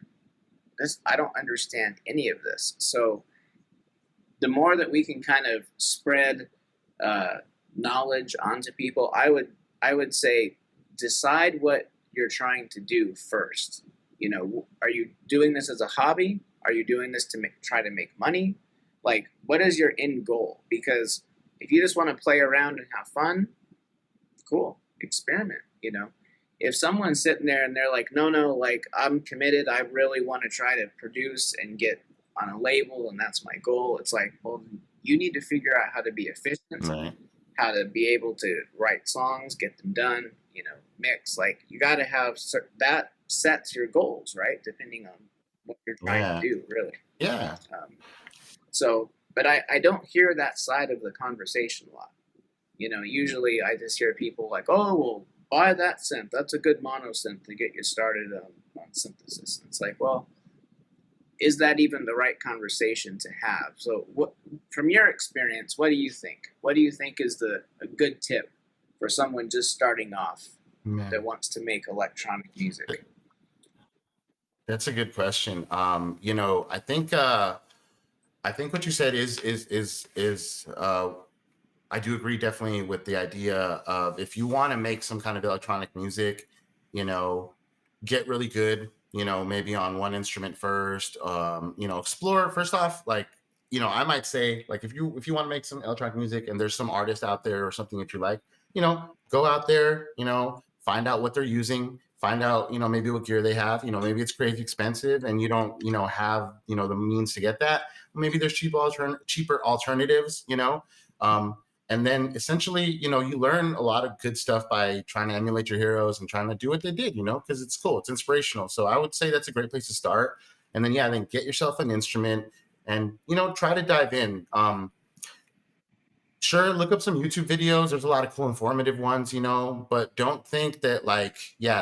this, I don't understand any of this. So the more that we can kind of spread knowledge onto people, I would say decide what you're trying to do first. Are you doing this as a hobby? Are you doing this to try to make money? Like, what is your end goal? Because if you just want to play around and have fun, cool, experiment. If someone's sitting there and they're like, no, like, I'm committed, I really want to try to produce and get on a label, and that's my goal. It's like, well, you need to figure out how to be efficient, Right. how to be able to write songs, get them done, mix. Like, you got to have that sets your goals, right? Depending on what you're trying to Yeah. do, really. Yeah. But I don't hear that side of the conversation a lot. Usually I just hear people like, oh, well, buy that synth. That's a good mono synth to get you started on synthesis. And it's like, well, is that even the right conversation to have? So, what, from your experience, what do you think? What do you think is a good tip for someone just starting off that wants to make electronic music? That's a good question. I think what you said is I do agree definitely with the idea of, if you want to make some kind of electronic music, get really good, maybe on one instrument first, explore first off, like, I might say, like, if you want to make some electronic music and there's some artist out there or something that you like, go out there, find out what they're using, find out, maybe what gear they have, maybe it's crazy expensive and you don't, have, the means to get that. Maybe there's cheaper alternatives, and then essentially, you learn a lot of good stuff by trying to emulate your heroes and trying to do what they did, because it's cool, it's inspirational. So I would say that's a great place to start. And then, then get yourself an instrument and, try to dive in. Sure, look up some YouTube videos. There's a lot of cool, informative ones, but don't think that, like,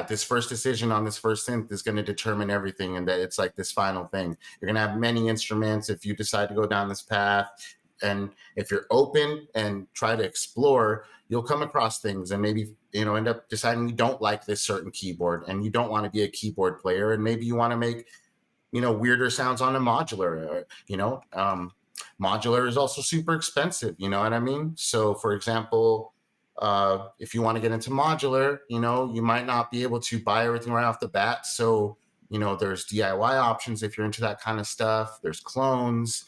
this first decision on this first synth is going to determine everything and that it's like this final thing. You're going to have many instruments if you decide to go down this path. And if you're open and try to explore, you'll come across things and maybe, end up deciding you don't like this certain keyboard and you don't want to be a keyboard player. And maybe you want to make, weirder sounds on a modular, modular is also super expensive. You know what I mean? So for example, if you want to get into modular, you might not be able to buy everything right off the bat. So, there's DIY options if you're into that kind of stuff. There's clones.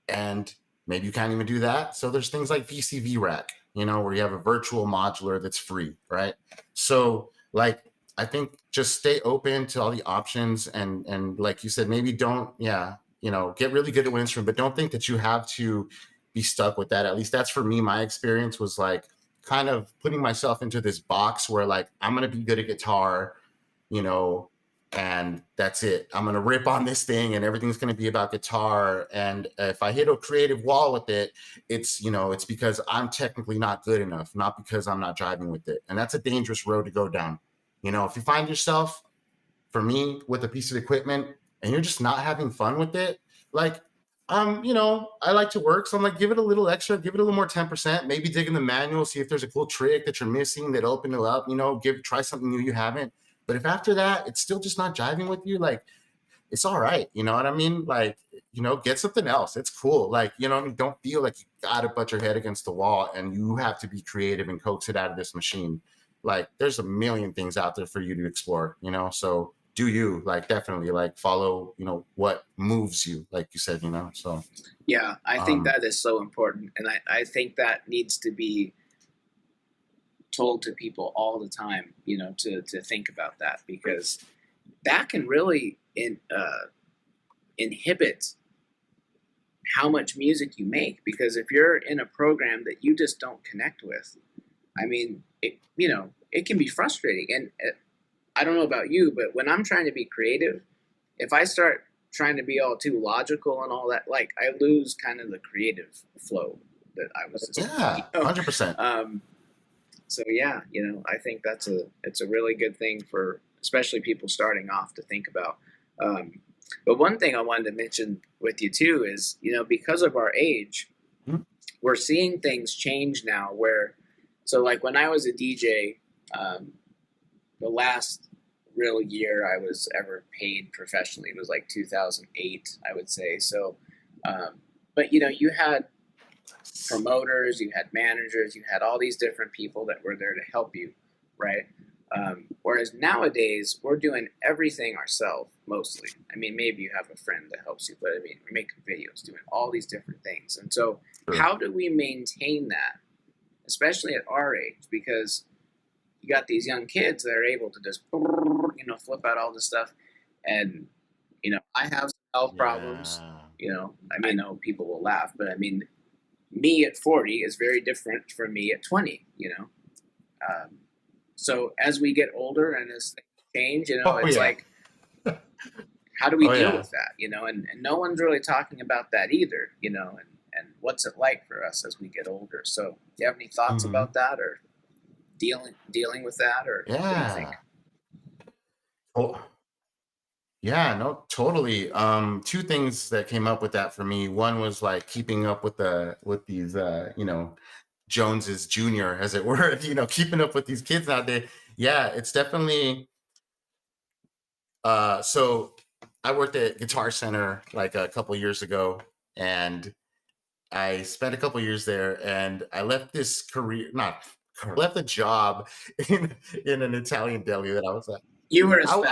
And maybe you can't even do that. So there's things like VCVRT, where you have a virtual modular that's free, right? So, like, I think just stay open to all the options and like you said, maybe don't, get really good at one instrument, but don't think that you have to be stuck with that. At least that's for me. My experience was like kind of putting myself into this box where, like, I'm going to be good at guitar, and that's it. I'm going to rip on this thing and everything's going to be about guitar. And if I hit a creative wall with it, it's, it's because I'm technically not good enough, not because I'm not driving with it. And that's a dangerous road to go down. If you find yourself, for me, with a piece of equipment and you're just not having fun with it, like, I like to work, so I'm like, give it a little extra, give it a little more 10%, maybe dig in the manual, see if there's a cool trick that you're missing that open it up, try something new you haven't. But if after that it's still just not jiving with you, like, it's all right. You know what I mean? Like, get something else. It's cool. Like, what I mean? Don't feel like you gotta butt your head against the wall and you have to be creative and coax it out of this machine. Like, there's a million things out there for you to explore, so do you, like, definitely, like, follow, what moves you, like you said, so. Yeah, I think um that is so important, and I think that needs to be told to people all the time. To think about that, because that can really inhibit how much music you make. Because if you're in a program that you just don't connect with, I mean, it can be frustrating. And I don't know about you, but when I'm trying to be creative, if I start trying to be all too logical and all that, like, I lose kind of the creative flow that I was just, yeah, 100%. so yeah, I think it's a really good thing for especially people starting off to think about. Um, but one thing I wanted to mention with you too is, because of our age, Mhm. we're seeing things change now. So like when I was a DJ, um, the last real year I was ever paid professionally was like 2008, I would say. So, but you had promoters, you had managers, you had all these different people that were there to help you, right? Whereas nowadays we're doing everything ourselves mostly. I mean, maybe you have a friend that helps you, but I mean, we're making videos, doing all these different things. And so, True. how do we maintain that, especially at our age? Because you got these young kids that are able to just flip out all this stuff, and I have some health problems. Yeah. I mean, I know people will laugh, but I mean, me at 40 is very different from me at 20. Um, so as we get older and as things change, Oh it's yeah. like, how do we Oh deal yeah. with that? And no one's really talking about that either. And what's it like for us as we get older? So, do you have any thoughts Hmm. about that, or dealing with that, or what do you think? Yeah. Oh, yeah, no, totally. Two things that came up with that for me. One was like keeping up with these Joneses Jr., as it were, keeping up with these kids nowadays. Yeah, it's definitely so I worked at Guitar Center like a couple years ago, and I spent a couple years there, and I left this career, not left a job in an Italian deli that I was at. You were a I was.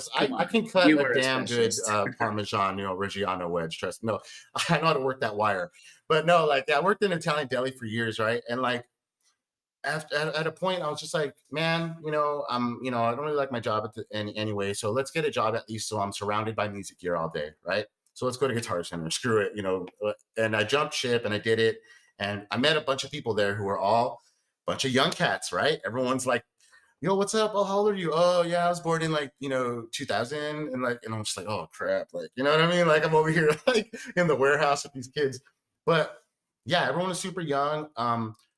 specialist. Come I on, can cut you a were a damn good specialist. Parmesan, Reggiano wedge. Trust. No, I know how to work that wire. But no, like, I worked in Italian deli for years, right? And like, after at a point, I was just like, man, I don't really like my job anyway. So let's get a job at least, so I'm surrounded by music gear all day, right? So let's go to Guitar Center. Screw it, And I jumped ship and I did it, and I met a bunch of people there who were all a bunch of young cats, right? Everyone's like, yo, what's up? Oh, how old are you? Oh, yeah, I was born in like, 2000. And I'm just like, oh crap. Like, you know what I mean? Like, I'm over here like in the warehouse with these kids. But yeah, everyone was super young.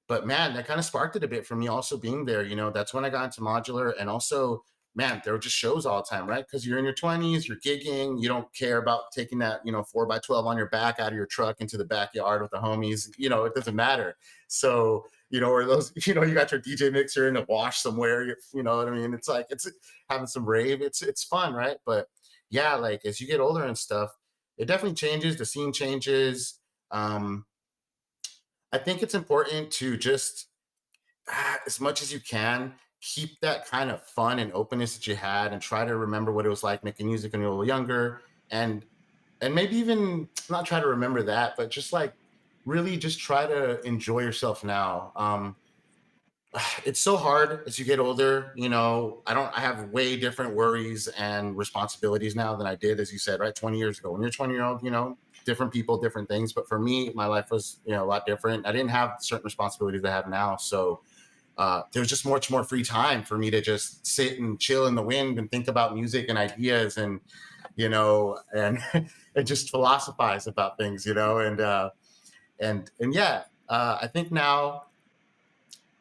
But man, that kind of sparked it a bit for me also being there. That's when I got into modular. And also, man, there were just shows all the time, right? Because you're in your 20s, you're gigging, you don't care about taking that, 4x12 on your back out of your truck into the backyard with the homies. It doesn't matter. So, or those, you got your DJ mixer in a wash somewhere, you know what I mean? It's like, it's having some rave. It's fun, right? But yeah, like, as you get older and stuff, it definitely changes. The scene changes. Um, I think it's important to just, as much as you can, keep that kind of fun and openness that you had, and try to remember what it was like making music when you were a little younger, and maybe even not try to remember that, but just like really just try to enjoy yourself now. It's so hard as you get older. I have way different worries and responsibilities now than I did, as you said, right, 20 years ago. When you're 20-year-old, different people, different things. But for me, my life was, a lot different. I didn't have certain responsibilities I have now. So there was just much more free time for me to just sit and chill in the wind and think about music and ideas, and and and just philosophize about things, and yeah, I think now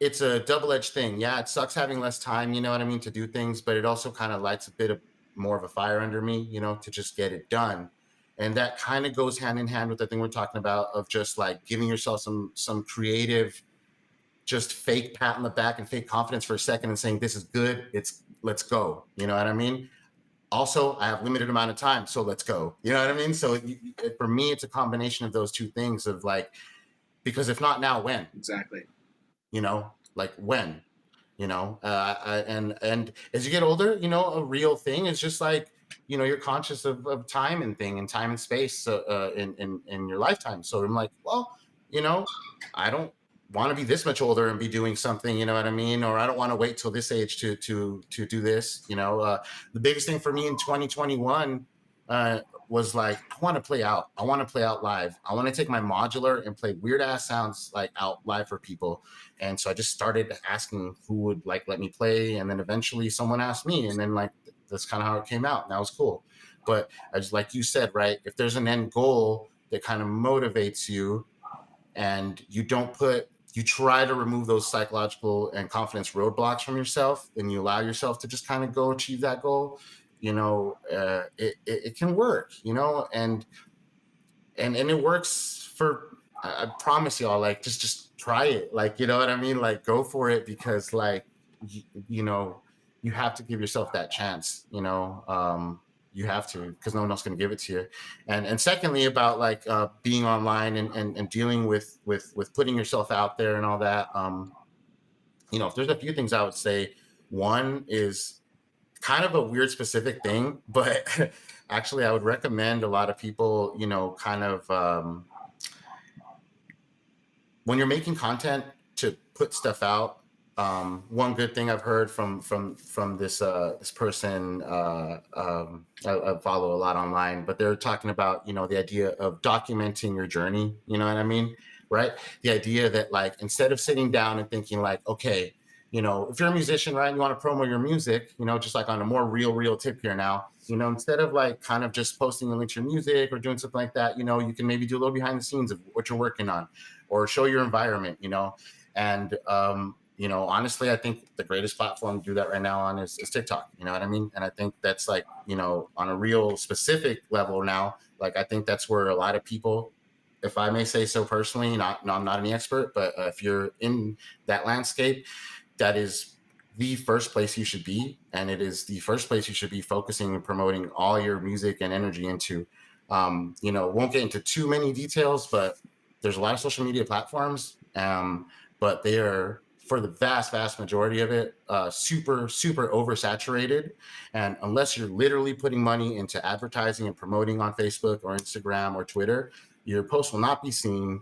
it's a double-edged thing. Yeah, it sucks having less time, you know what I mean, to do things, but it also kind of lights a bit of more of a fire under me, to just get it done. And that kind of goes hand in hand with the thing we're talking about of just like giving yourself some creative, just fake pat on the back and fake confidence for a second and saying, this is good. Let's go. You know what I mean? Also, I have limited amount of time, so let's go. You know what I mean? So for me, it's a combination of those two things of like, because if not now, when? Exactly. You know, like when? You know, and as you get older, you know, a real thing is just like, you know, you're conscious of time and thing and time and space in your lifetime. So I'm like, well, you know, I don't want to be this much older and be doing something, you know what I mean? Or I don't want to wait till this age to do this. You know, the biggest thing for me in 2021 was like, I want to play out. I want to play out live. I want to take my modular and play weird ass sounds like out live for people. And so I just started asking who would like let me play, and then eventually someone asked me, and then like that's kind of how it came out. And that was cool. But as like you said, right, if there's an end goal that kind of motivates you, and you try to remove those psychological and confidence roadblocks from yourself, and you allow yourself to just kind of go achieve that goal, you know, it can work, you know, and it works for, I promise y'all, like just try it, like, you know what I mean, like go for it, because like you know, you have to give yourself that chance, you know. You have to, because no one else can give it to you. And secondly, about like being online and dealing with putting yourself out there and all that, you know, if there's a few things I would say, one is kind of a weird specific thing, but actually I would recommend a lot of people, you know, kind of when you're making content, to put stuff out. One good thing I've heard from this this person I follow a lot online, but they're talking about, you know, the idea of documenting your journey. You know what I mean, right? The idea that like, instead of sitting down and thinking like, okay, you know, if you're a musician, right, and you want to promote your music, you know, just like on a more real tip here now, you know, instead of like kind of just posting a link to your music or doing something like that, you know, you can maybe do a little behind the scenes of what you're working on, or show your environment, you know. And you know, honestly, I think the greatest platform to do that right now on is TikTok. You know what I mean? And I think that's like, you know, on a real specific level now, like I think that's where a lot of people, if I may say so personally, not, no, I'm not any expert, but if you're in that landscape, that is the first place you should be. And it is the first place you should be focusing and promoting all your music and energy into. You know, won't get into too many details, but there's a lot of social media platforms, but they are, for the vast majority of it, super oversaturated. And unless you're literally putting money into advertising and promoting on Facebook or Instagram or Twitter, your post will not be seen.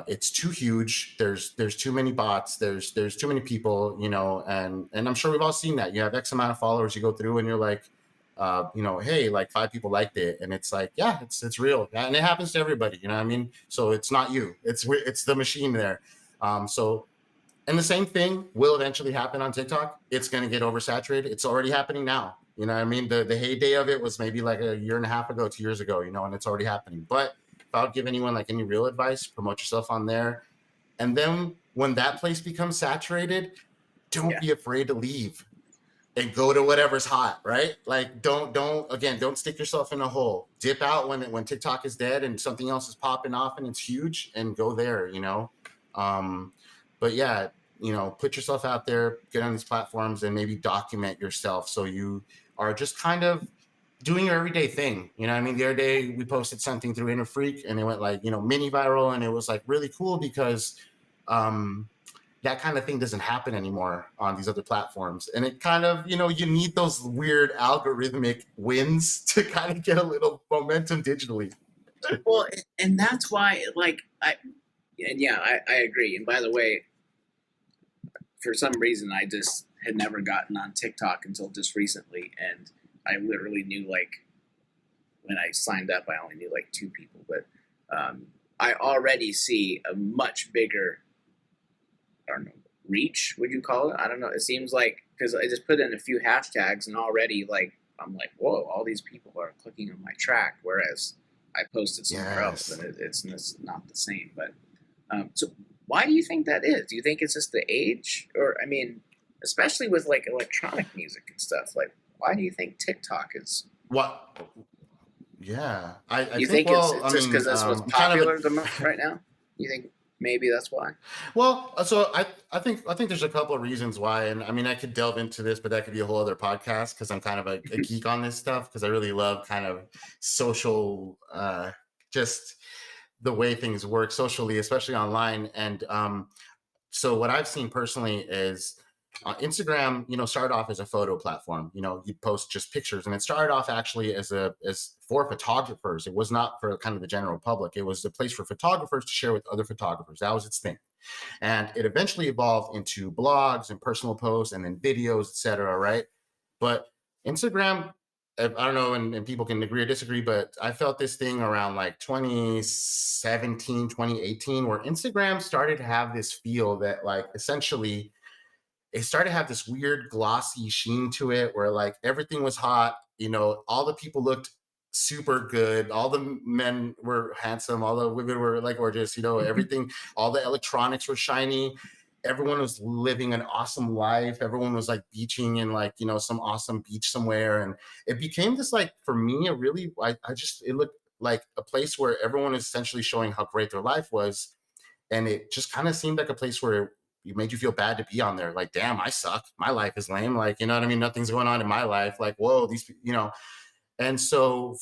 It's too huge. There's too many bots. There's too many people, you know, and I'm sure we've all seen that. You have X amount of followers, you go through and you're like, you know, hey, like 5 people liked it, and it's like, yeah, it's real, and it happens to everybody, you know what I mean? So it's not you, it's the machine there. So, and the same thing will eventually happen on TikTok. It's going to get oversaturated. It's already happening now. You know what I mean? The heyday of it was maybe like a year and a half ago, 2 years ago, you know, and it's already happening. But if I would give anyone like any real advice, promote yourself on there. And then when that place becomes saturated, don't be afraid to leave and go to whatever's hot, right? Like don't stick yourself in a hole. Dip out when TikTok is dead and something else is popping off and it's huge, and go there, you know. But yeah, you know, put yourself out there, get on these platforms, and maybe document yourself, so you are just kind of doing your everyday thing. You know what I mean? The other day we posted something through FREQ and it went like, you know, mini viral, and it was like really cool because that kind of thing doesn't happen anymore on these other platforms. And it kind of, you know, you need those weird algorithmic wins to kind of get a little momentum digitally. Well, and that's why, like, I agree. And by the way, for some reason, I just had never gotten on TikTok until just recently. And I literally knew, like, when I signed up, I only knew like 2 people. But I already see a much bigger, I don't know, reach, would you call it? I don't know. It seems like, because I just put in a few hashtags and already, like, I'm like, whoa, all these people are clicking on my track, whereas I posted somewhere else and it's not the same. But so why do you think that is? Do you think it's just the age? Or, I mean, especially with like electronic music and stuff, like, why do you think TikTok is? What? Yeah, I You think, think it's well, I it's just because mean, that's what's I'm kind of a, popular right now? You think maybe that's why? well, so I think there's a couple of reasons why, and I mean I could delve into this, but that could be a whole other podcast because I'm kind of a geek on this stuff because I really love kind of social, just the way things work socially, especially online. And so what I've seen personally is Instagram, started off as a photo platform. You post just pictures, and it started off actually as for photographers. It was not for kind of the general public. It was a place for photographers to share with other photographers. That was its thing, and it eventually evolved into blogs and personal posts, and then videos, etc. Right? But Instagram, I don't know, and people can agree or disagree, but I felt this thing around like 2017, 2018, where Instagram started to have this feel that like essentially it started to have this weird glossy sheen to it where like everything was hot, all the people looked super good, all the men were handsome, all the women were like gorgeous, everything, all the electronics were shiny, everyone was living an awesome life, everyone was like beaching in like some awesome beach somewhere, and it became this like for me a really I just it looked like a place where everyone is essentially showing how great their life was, and it just kind of seemed like a place where you made you feel bad to be on there. Like, damn, I suck. My life is lame. Like, you know what I mean? Nothing's going on in my life. Like, whoa, these. And so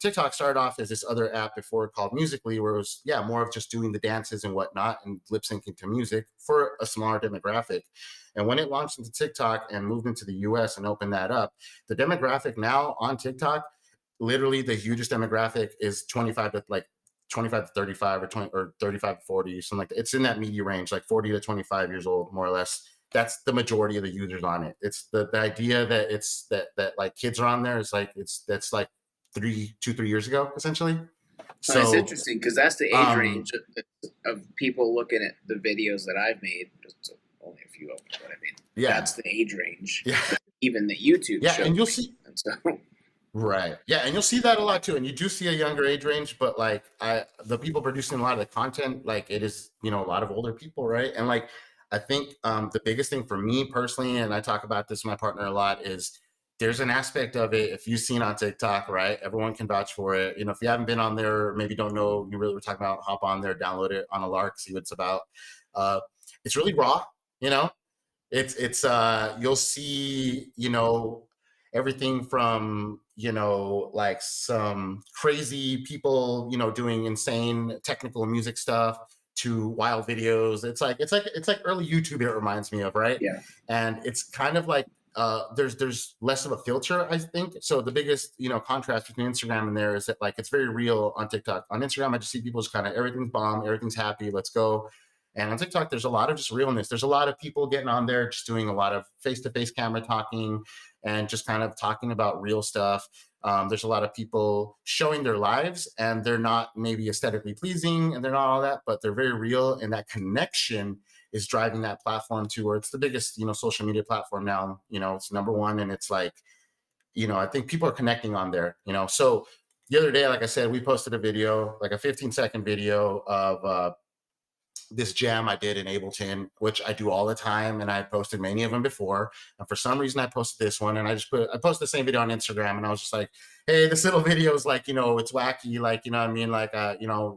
TikTok started off as this other app before called Musically, where it was, yeah, more of just doing the dances and whatnot and lip syncing to music for a smaller demographic. And when it launched into TikTok and moved into the US and opened that up, the demographic now on TikTok, literally the hugest demographic is 25 to 35 or 20 or 35 to 40, something like that. It's in that media range, like 40 to 25 years old, more or less. That's the majority of the users on it. It's the idea that it's that like kids are on there is like that's like 3 years ago, essentially. It's So interesting because that's the age range um of people looking at the videos that I've made. Just only a few of them, but I mean, yeah. that's the age range Yeah. that even the YouTube Yeah. shows And you'll me. see. And so, Right. Yeah, and you'll see that a lot too. And you do see a younger age range, but like the people producing a lot of the content, like it is, a lot of older people, right? And like I think the biggest thing for me personally, and I talk about this with my partner a lot, is there's an aspect of it. If you've seen on TikTok, right? Everyone can vouch for it. If you haven't been on there, maybe don't know you really were talking about, hop on there, download it on a lark, see what it's about. Uh it's really raw, you know. It's you'll see, everything from, like some crazy people, doing insane technical music stuff to wild videos. It's like early YouTube, it reminds me of, right? yeah. And it's kind of like there's less of a filter, I think. So the biggest, contrast between Instagram and there is that like it's very real on TikTok. On Instagram, I just see people's kind of everything's bomb, everything's happy, let's go. And on TikTok, there's a lot of just realness. There's a lot of people getting on there, just doing a lot of face-to-face camera talking and just kind of talking about real stuff. There's a lot of people showing their lives, and they're not maybe aesthetically pleasing, and they're not all that, but they're very real. And that connection is driving that platform to where it's the biggest, social media platform now. It's number one, and it's like, I think people are connecting on there. So the other day, like I said, we posted a video, like a 15-second video of this jam I did in Ableton, which I do all the time, and I posted many of them before. And for some reason, I posted this one, and I posted the same video on Instagram, and I was just like, "Hey, this little video is like, it's wacky, like, what I mean, like,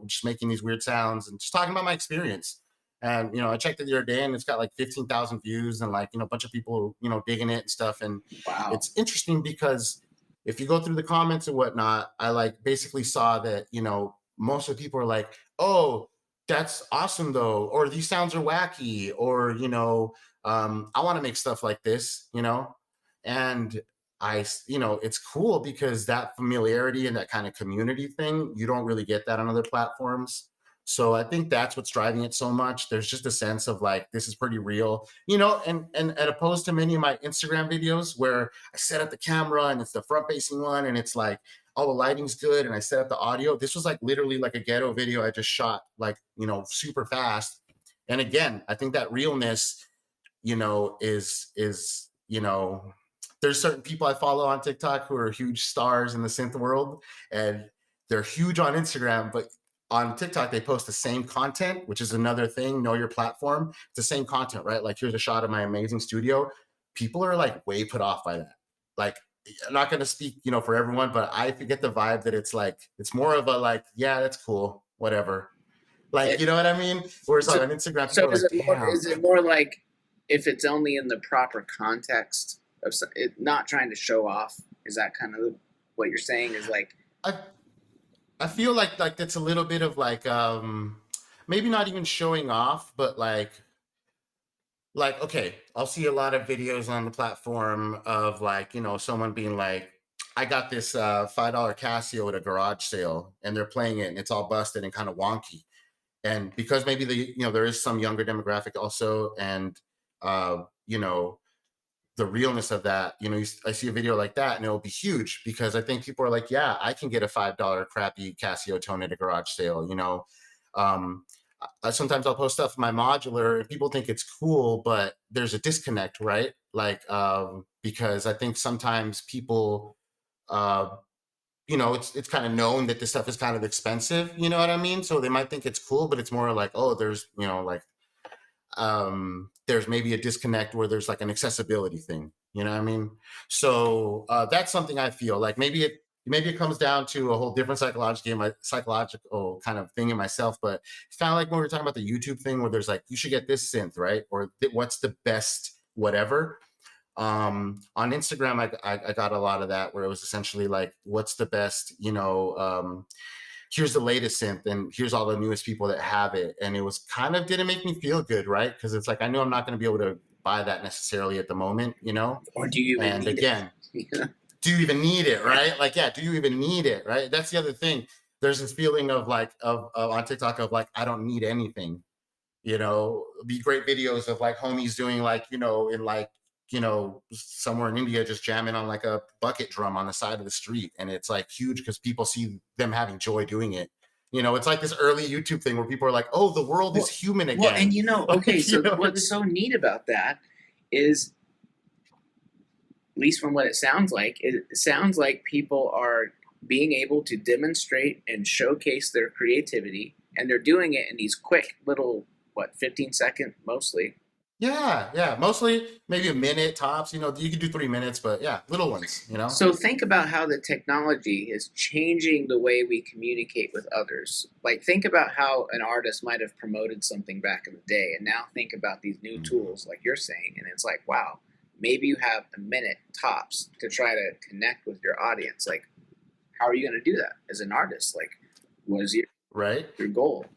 just making these weird sounds and just talking about my experience." And I checked it the other day, and it's got like 15,000 views, and like a bunch of people digging it and stuff. And Wow. it's interesting because if you go through the comments and whatnot, I like basically saw that most of the people are like, "Oh, that's awesome though," or "these sounds are wacky," or "I want to make stuff like this." And it's cool because that familiarity and that kind of community thing, you don't really get that on other platforms. So I think that's what's driving it so much. There's just a sense of like, this is pretty real, and opposed to many of my Instagram videos where I set up the camera and it's the front facing one and it's like all the lighting's good and I set up the audio. This was like literally like a ghetto video I just shot like, super fast. And again, I think that realness, is there's certain people I follow on TikTok who are huge stars in the synth world, and they're huge on Instagram, but on TikTok they post the same content, which is another thing. Know your platform. It's the same content, right? Like, here's a shot of my amazing studio. People are like way put off by that. Like, I'm not going to speak, for everyone, but I get the vibe that it's like, it's more of a like, yeah, that's cool, whatever. Like, It, you know what I mean? Whereas so, like on Instagram, so people are like, damn. is it more like if it's only in the proper context of it, not trying to show off? Is that kind of what you're saying? Is like, I I feel like that's a little bit of like maybe not even showing off, but like okay, I'll see a lot of videos on the platform of like, someone being like, I got this $5 Casio at a garage sale and they're playing it and it's all busted and kind of wonky. And because maybe there is some younger demographic also, and you know the realness of that, I see a video like that and it'll be huge because I think people are like, yeah, I can get a $5 crappy Casio tone at a garage sale. um, Sometimes I'll post stuff in my modular and people think it's cool, but there's a disconnect, right? Like, because I think sometimes people, uh, it's kind of known that this stuff is kind of expensive. You know what I mean? So they might think it's cool, but it's more like, oh, there's, like, there's maybe a disconnect where there's like an accessibility thing. You know what I mean? So that's something I feel like maybe it comes down to a whole different psychological kind of thing in myself, but it's kind of like when we were talking about the YouTube thing where there's like, you should get this synth, right? Or what's the best whatever. On Instagram, I got a lot of that where it was essentially like, what's the best, here's the latest synth and here's all the newest people that have it. And it was kind of didn't make me feel good, right? Because it's like, I know I'm not going to be able to buy that necessarily at the moment, or do you even And need it? again, do you even need it, right? Like, yeah, do you even need it, right? That's the other thing. There's this feeling of like, of on TikTok of like, I don't need anything, be great videos of like homies doing like, in like, somewhere in India just jamming on like a bucket drum on the side of the street. And it's like huge because people see them having joy doing it. It's like this early YouTube thing where people are like, oh, the world is Well, human well, and again. okay, Like, so what I what's mean? so neat about that is, at least from what it sounds like people are being able to demonstrate and showcase their creativity, and they're doing it in these quick little, what, 15-second mostly. Yeah, yeah. Mostly maybe a minute tops. You could do 3 minutes, but yeah, little ones. So think about how the technology is changing the way we communicate with others. Like think about how an artist might have promoted something back in the day, and now think about these new tools, like you're saying, and it's like, wow, maybe you have a minute tops to try to connect with your audience. Like, how are you going to do that as an artist? Like, what is Right? your goal?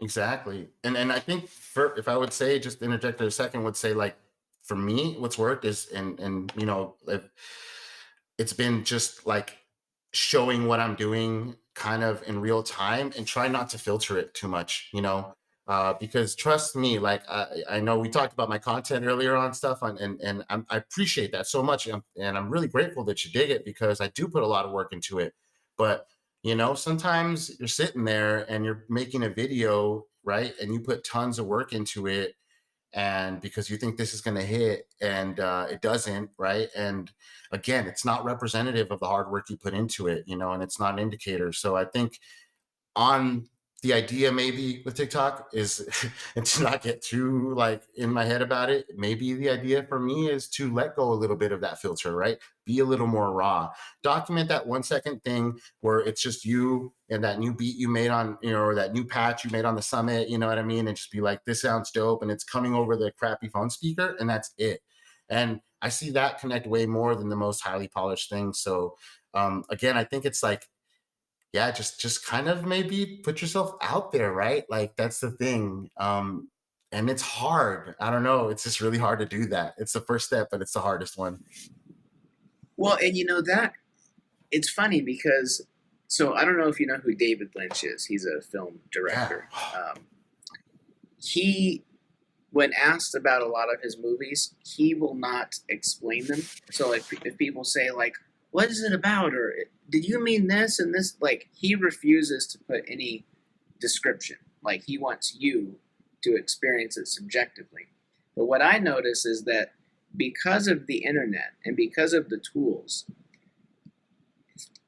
Exactly. And I think for if I would say just interject for a second, would say like for me, what's worked is and it's been just like showing what I'm doing kind of in real time and try not to filter it too much. Because trust me, like I know we talked about my content earlier on stuff and I appreciate that so much. And I'm really grateful that you dig it because I do put a lot of work into it. But sometimes you're sitting there and you're making a video, right? And you put tons of work into it and because you think this is going to hit and it doesn't, right? And again, it's not representative of the hard work you put into it, and it's not an indicator. So I think on the idea maybe with TikTok is and to not get too like in my head about it, maybe the idea for me is to let go a little bit of that filter, right? Be a little more raw. Document that 1 second thing where it's just you and that new beat you made on, or that new patch you made on the summit, you know what I mean? And just be like, this sounds dope and it's coming over the crappy phone speaker and that's it. And I see that connect way more than the most highly polished things. So again, I think it's like, yeah, just kind of maybe put yourself out there, right? Like that's the thing. And it's hard. I don't know. It's just really hard to do that. It's the first step, but it's the hardest one. Well, and that it's funny because, so I don't know if you know who David Lynch is. He's a film Yeah. director. He when asked about a lot of his movies, he will not explain them. So like if people say like, "What is it about?" or "Did you mean this and this?" like he refuses to put any description. Like he wants you to experience it subjectively. But what I notice is that because of the internet and because of the tools,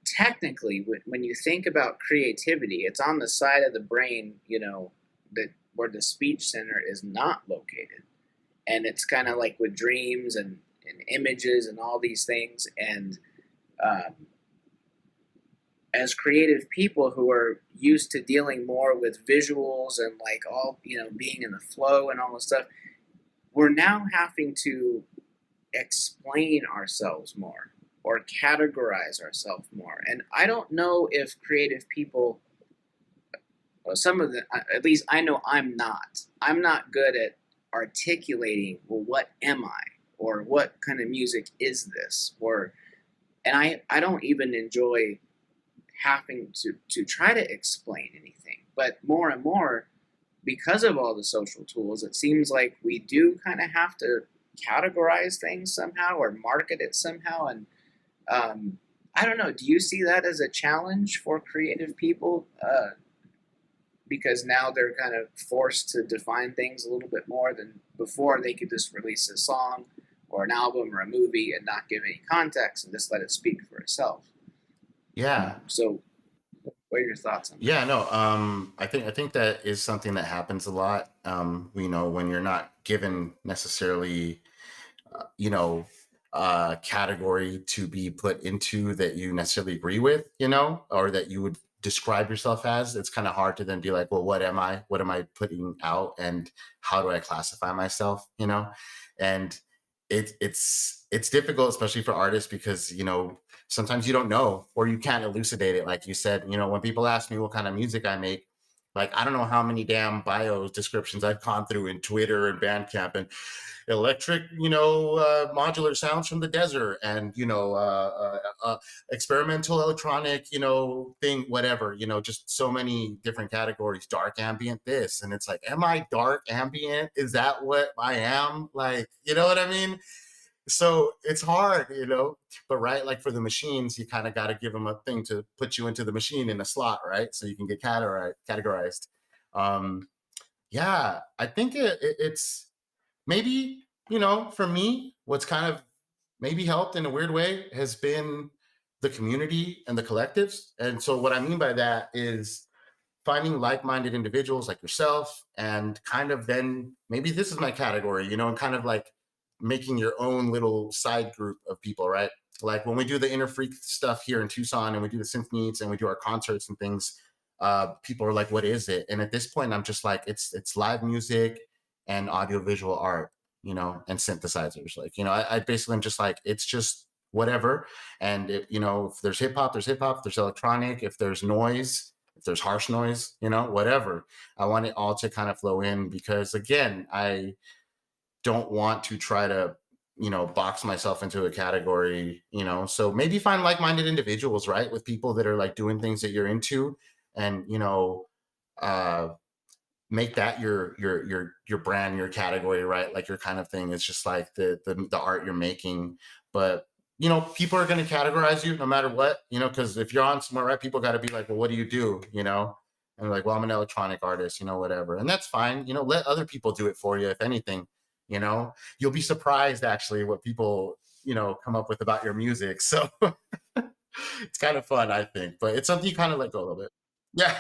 technically, when you think about creativity, it's on the side of the brain, that where the speech center is not located. And it's kind of like with dreams and and images and all these things. And um, as creative people who are used to dealing more with visuals and like all, being in the flow and all this stuff, we're now having to explain ourselves more or categorize ourselves more. And I don't know if creative people, well, some of them, at least I know I'm not good at articulating, well, what am I? Or what kind of music is this? And I don't even enjoy having to try to explain anything. But more and more, because of all the social tools, it seems like we do kind of have to categorize things somehow or market it somehow. And I don't know. Do you see that as a challenge for creative people? Because now they're kind of forced to define things a little bit more than before. They could just release a song or an album or a movie and not give any context and just let it speak for itself. Yeah. So, what are your thoughts on that? Yeah, no. I think that is something that happens a lot. When you're not given necessarily, you know, a category to be put into that you necessarily agree with, or that you would describe yourself as. It's kind of hard to then be like, well, what am I? What am I putting out, and how do I classify myself? And it's difficult, especially for artists, because sometimes you don't know, or you can't elucidate it. Like you said, when people ask me what kind of music I make, like, I don't know how many damn bio descriptions I've gone through in Twitter and Bandcamp, and electric, modular sounds from the desert, and experimental electronic, thing, whatever, just so many different categories. Dark ambient, this, and it's like, am I dark ambient? Is that what I am? Like, you know what I mean? So it's hard, but right, like for the machines, you kind of got to give them a thing to put you into the machine in a slot, right? So you can get categorized. Um, yeah, I think it's maybe, for me, what's kind of maybe helped in a weird way has been the community and the collectives. And so what I mean by that is finding like-minded individuals like yourself, and kind of then maybe this is my category, and kind of like making your own little side group of people, right? Like when we do the Inner FREQ stuff here in Tucson, and we do the synth meets, and we do our concerts and things, people are like, what is it? And at this point, I'm just like, it's live music and audiovisual art, and synthesizers. Like, I basically am just like, it's just whatever. And if there's hip hop, there's hip hop. If there's electronic, if there's noise, if there's harsh noise, whatever. I want it all to kind of flow in, because again, I don't want to try to, box myself into a category, so maybe find like-minded individuals, right? With people that are like doing things that you're into, and, uh, make that your brand, your category, right? Like your kind of thing is just like the art you're making. But people are going to categorize you no matter what, because if you're on somewhere, right, people got to be like, well, what do you do? And like, well, I'm an electronic artist, whatever. And that's fine. Let other people do it for you. If anything, you'll be surprised actually what people, come up with about your music. So it's kind of fun, I think, but it's something you kind of let go a little bit. Yeah.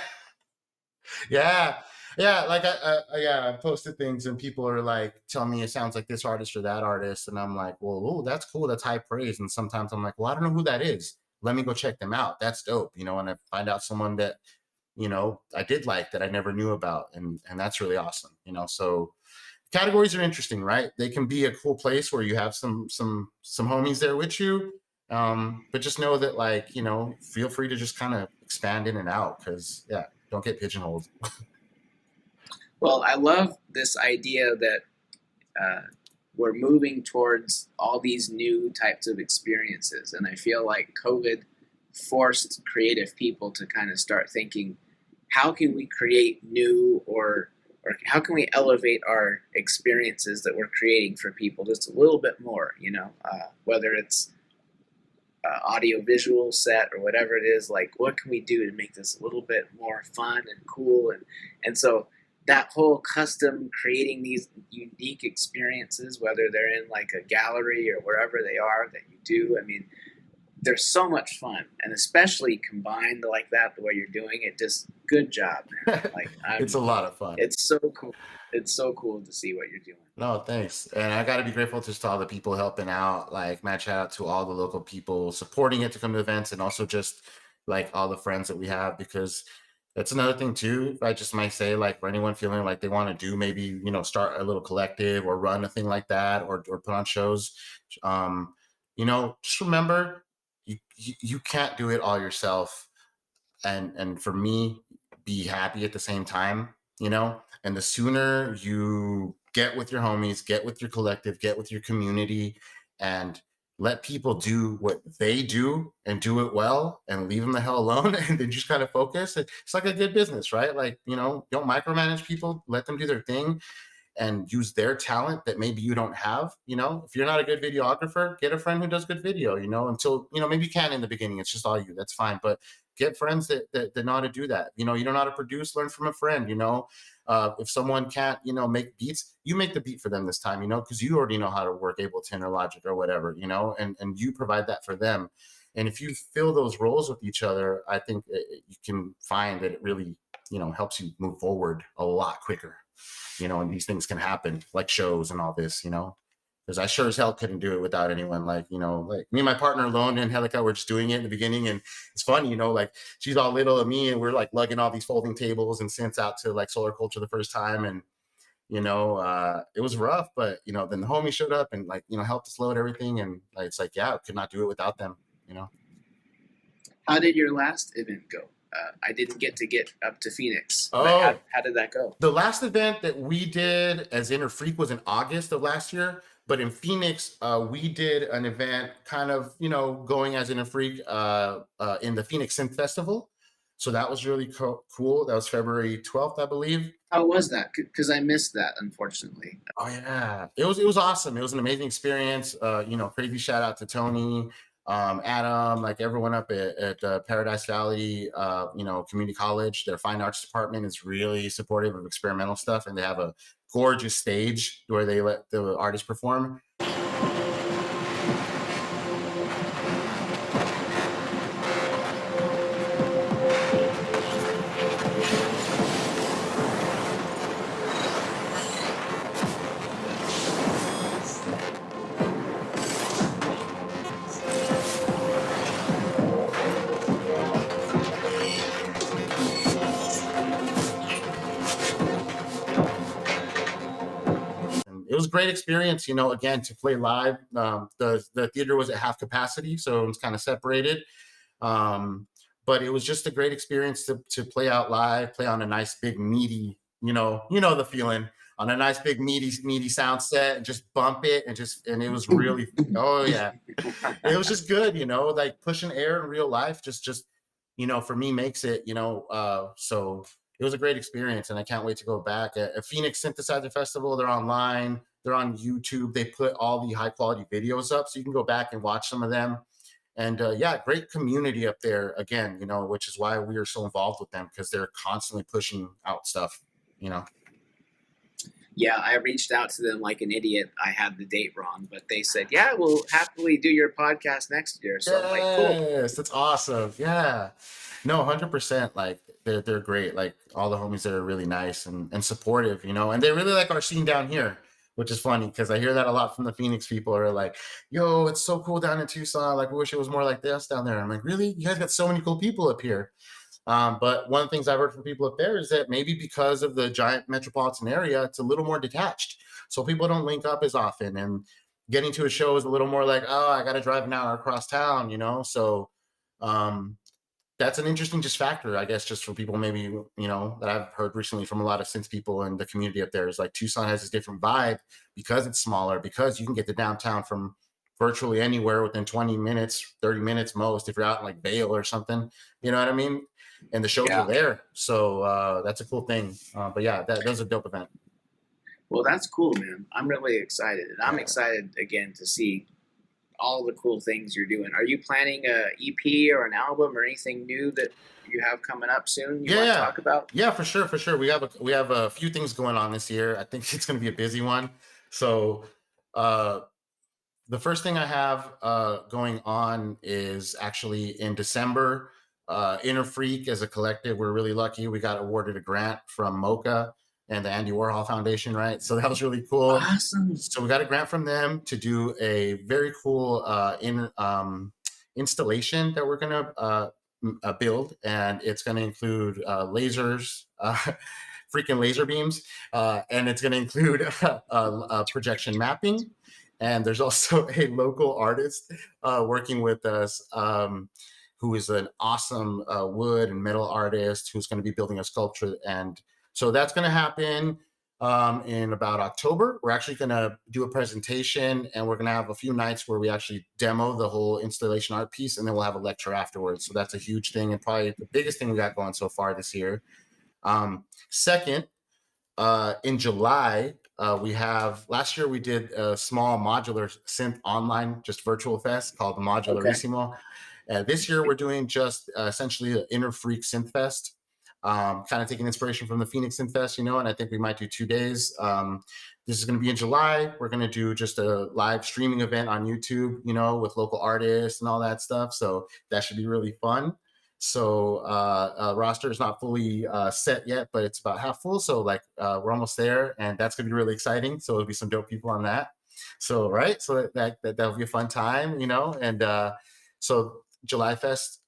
Yeah. Yeah, like I posted things, and people are like telling me it sounds like this artist or that artist, and I'm like, well, oh, that's cool, that's high praise. And sometimes I'm like, well, I don't know who that is. Let me go check them out. That's dope, and I find out someone that I did like, that I never knew about, and that's really awesome. So categories are interesting, right? They can be a cool place where you have some homies there with you, but just know that, like, feel free to just kind of expand in and out, because yeah, don't get pigeonholed. Well, I love this idea that uh, we're moving towards all these new types of experiences. And I feel like COVID forced creative people to kind of start thinking, how can we create new, or how can we elevate our experiences that we're creating for people just a little bit more, whether it's audio visual set or whatever it is, like what can we do to make this a little bit more fun and cool, and so that whole custom creating these unique experiences, whether they're in like a gallery or wherever they are that you do, I mean, they're so much fun, and especially combined like that, the way you're doing it, just good job, man. Like It's a lot of fun. it's so cool. It's so cool to see what you're doing. No, thanks. And I got to be grateful just to all the people helping out. Like, man, shout out to all the local people supporting it to come to events, and also just like all the friends that we have, because that's another thing too. I just might say, like, for anyone feeling like they want to do maybe, start a little collective or run a thing like that, or put on shows. Um, just remember, you can't do it all yourself. And for me, be happy at the same time, and the sooner you get with your homies, get with your collective, get with your community, and let people do what they do and do it well, and leave them the hell alone, and then just kind of focus. It's like a good business, right? Like, don't micromanage people, let them do their thing and use their talent that maybe you don't have. If you're not a good videographer, get a friend who does good video, until, maybe you can in the beginning, it's just all you, that's fine. But get friends that know how to do that. You don't know how to produce, learn from a friend. If someone can't, make beats, you make the beat for them this time, because you already know how to work Ableton or Logic or whatever, and you provide that for them. And if you fill those roles with each other, I think you can find that it really, helps you move forward a lot quicker. And these things can happen, like shows and all this, because I sure as hell couldn't do it without anyone. Like, like me and my partner alone and Angelica were just doing it in the beginning. And it's funny, like she's all little of me, and we're like lugging all these folding tables and synths out to like Solar Culture the first time. And, it was rough, but, then the homie showed up and like, helped us load everything. And like, it's like, yeah, I could not do it without them, How did your last event go? I didn't get up to Phoenix. Oh, how did that go? the last event that we did as FREQ was in August of last year. But in Phoenix, we did an event kind of, going as FREQ in the Phoenix Synth Festival. So that was really cool. That was February 12th, I believe. How was that? Because I missed that, unfortunately. Oh yeah, it was awesome. It was an amazing experience. Crazy shout out to Tony, Adam, like everyone up at Paradise Valley, community college. Their fine arts department is really supportive of experimental stuff, and they have a gorgeous stage where they let the artists perform. It was a great experience, again, to play live. The theater was at half capacity, so it was kind of separated. But it was just a great experience to play out live, play on a nice big meaty, the feeling, on a nice big meaty sound set, and just bump it, and it was really, oh yeah, it was just good, like pushing air in real life, just for me makes it, so it was a great experience, and I can't wait to go back. At Phoenix Synthesizer Festival, they're online, they're on YouTube. They put all the high quality videos up, so you can go back and watch some of them. And yeah, great community up there again, which is why we are so involved with them, because they're constantly pushing out stuff, Yeah, I reached out to them like an idiot. I had the date wrong, but they said, yeah, we'll happily do your podcast next year. So yes, I'm like, cool. That's awesome. Yeah. No, 100%. Like they're great. Like all the homies there are really nice and supportive, and they really like our scene down here, which is funny because I hear that a lot from the Phoenix people are like, yo, it's so cool down in Tucson. Like, we wish it was more like this down there. I'm like, really? You guys got so many cool people up here. But one of the things I've heard from people up there is that maybe because of the giant metropolitan area, it's a little more detached. So people don't link up as often, and getting to a show is a little more like, oh, I got to drive an hour across town, So that's an interesting just factor, I guess, just for people maybe, that I've heard recently from a lot of synth people in the community up there, is like Tucson has this different vibe because it's smaller, because you can get to downtown from virtually anywhere within 20 minutes, 30 minutes most, if you're out in like Vail or something, you know what I mean? And the shows are there. So that's a cool thing. But yeah, that was a dope event. Well, that's cool, man. I'm really excited. And I'm excited again to see all the cool things you're doing. Are you planning a EP or an album or anything new that you have coming up soon you want to talk about? Yeah, for sure. We have a few things going on this year. I think it's going to be a busy one. So the first thing I have going on is actually in December. FREQ as a collective, we're really lucky. We got awarded a grant from MOCA and the Andy Warhol Foundation, right? So that was really cool. Awesome. So we got a grant from them to do a very cool installation that we're gonna build, and it's gonna include lasers, freaking laser beams, and it's gonna include projection mapping. And there's also a local artist working with us, who is an awesome wood and metal artist who's going to be building a sculpture. And so that's going to happen in about October. We're actually going to do a presentation, and we're going to have a few nights where we actually demo the whole installation art piece, and then we'll have a lecture afterwards. So that's a huge thing, and probably the biggest thing we got going so far this year. Second, in July, last year we did a small modular synth online, just virtual fest called the Modularissimo. This year we're doing just essentially an inner FREQ synth fest, kind of taking inspiration from the Phoenix Synth Fest, and I think we might do 2 days. This is going to be in July. We're going to do just a live streaming event on YouTube, with local artists and all that stuff. So that should be really fun. So roster is not fully set yet, but it's about half full. So we're almost there, and that's gonna be really exciting. So there'll be some dope people on that. So so that'll be a fun time, And so July Fest,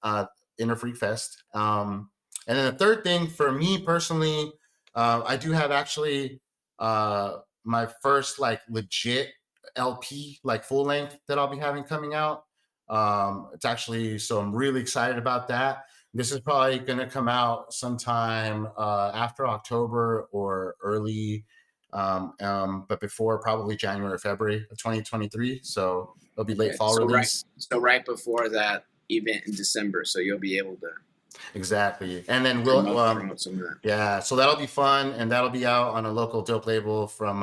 Inner Freak Fest, and then the third thing for me personally, I do have actually my first legit LP, full length, that I'll be having coming out. It's actually, so I'm really excited about that. This is probably going to come out sometime after October or early, but before probably January or February of 2023. So it'll be late fall release. Right before that event in December, so you'll be able to. Exactly. And then we'll promote some of that. Yeah, so that'll be fun, and that'll be out on a local dope label from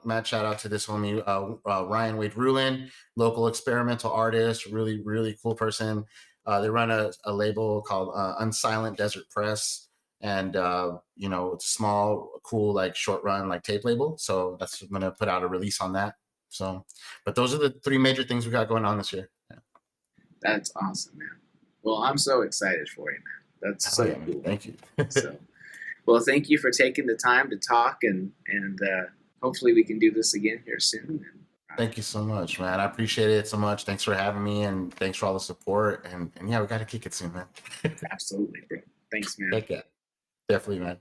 Matt. Shout out to this homie Ryan Wade Rulin, local experimental artist, really, really cool person. They run a label called Unsilent Desert Press, and it's a small, cool, short run tape label. So that's gonna put out a release on that. So, but those are the 3 major things we got going on this year. Yeah. That's awesome, man. Well, I'm so excited for you, man. That's so cool. Thank you. Well, thank you for taking the time to talk, and hopefully we can do this again here soon. Thank you so much, man. I appreciate it so much. Thanks for having me, and thanks for all the support. And yeah, we got to kick it soon, man. Absolutely, bro. Thanks, man. Take care. Definitely, man.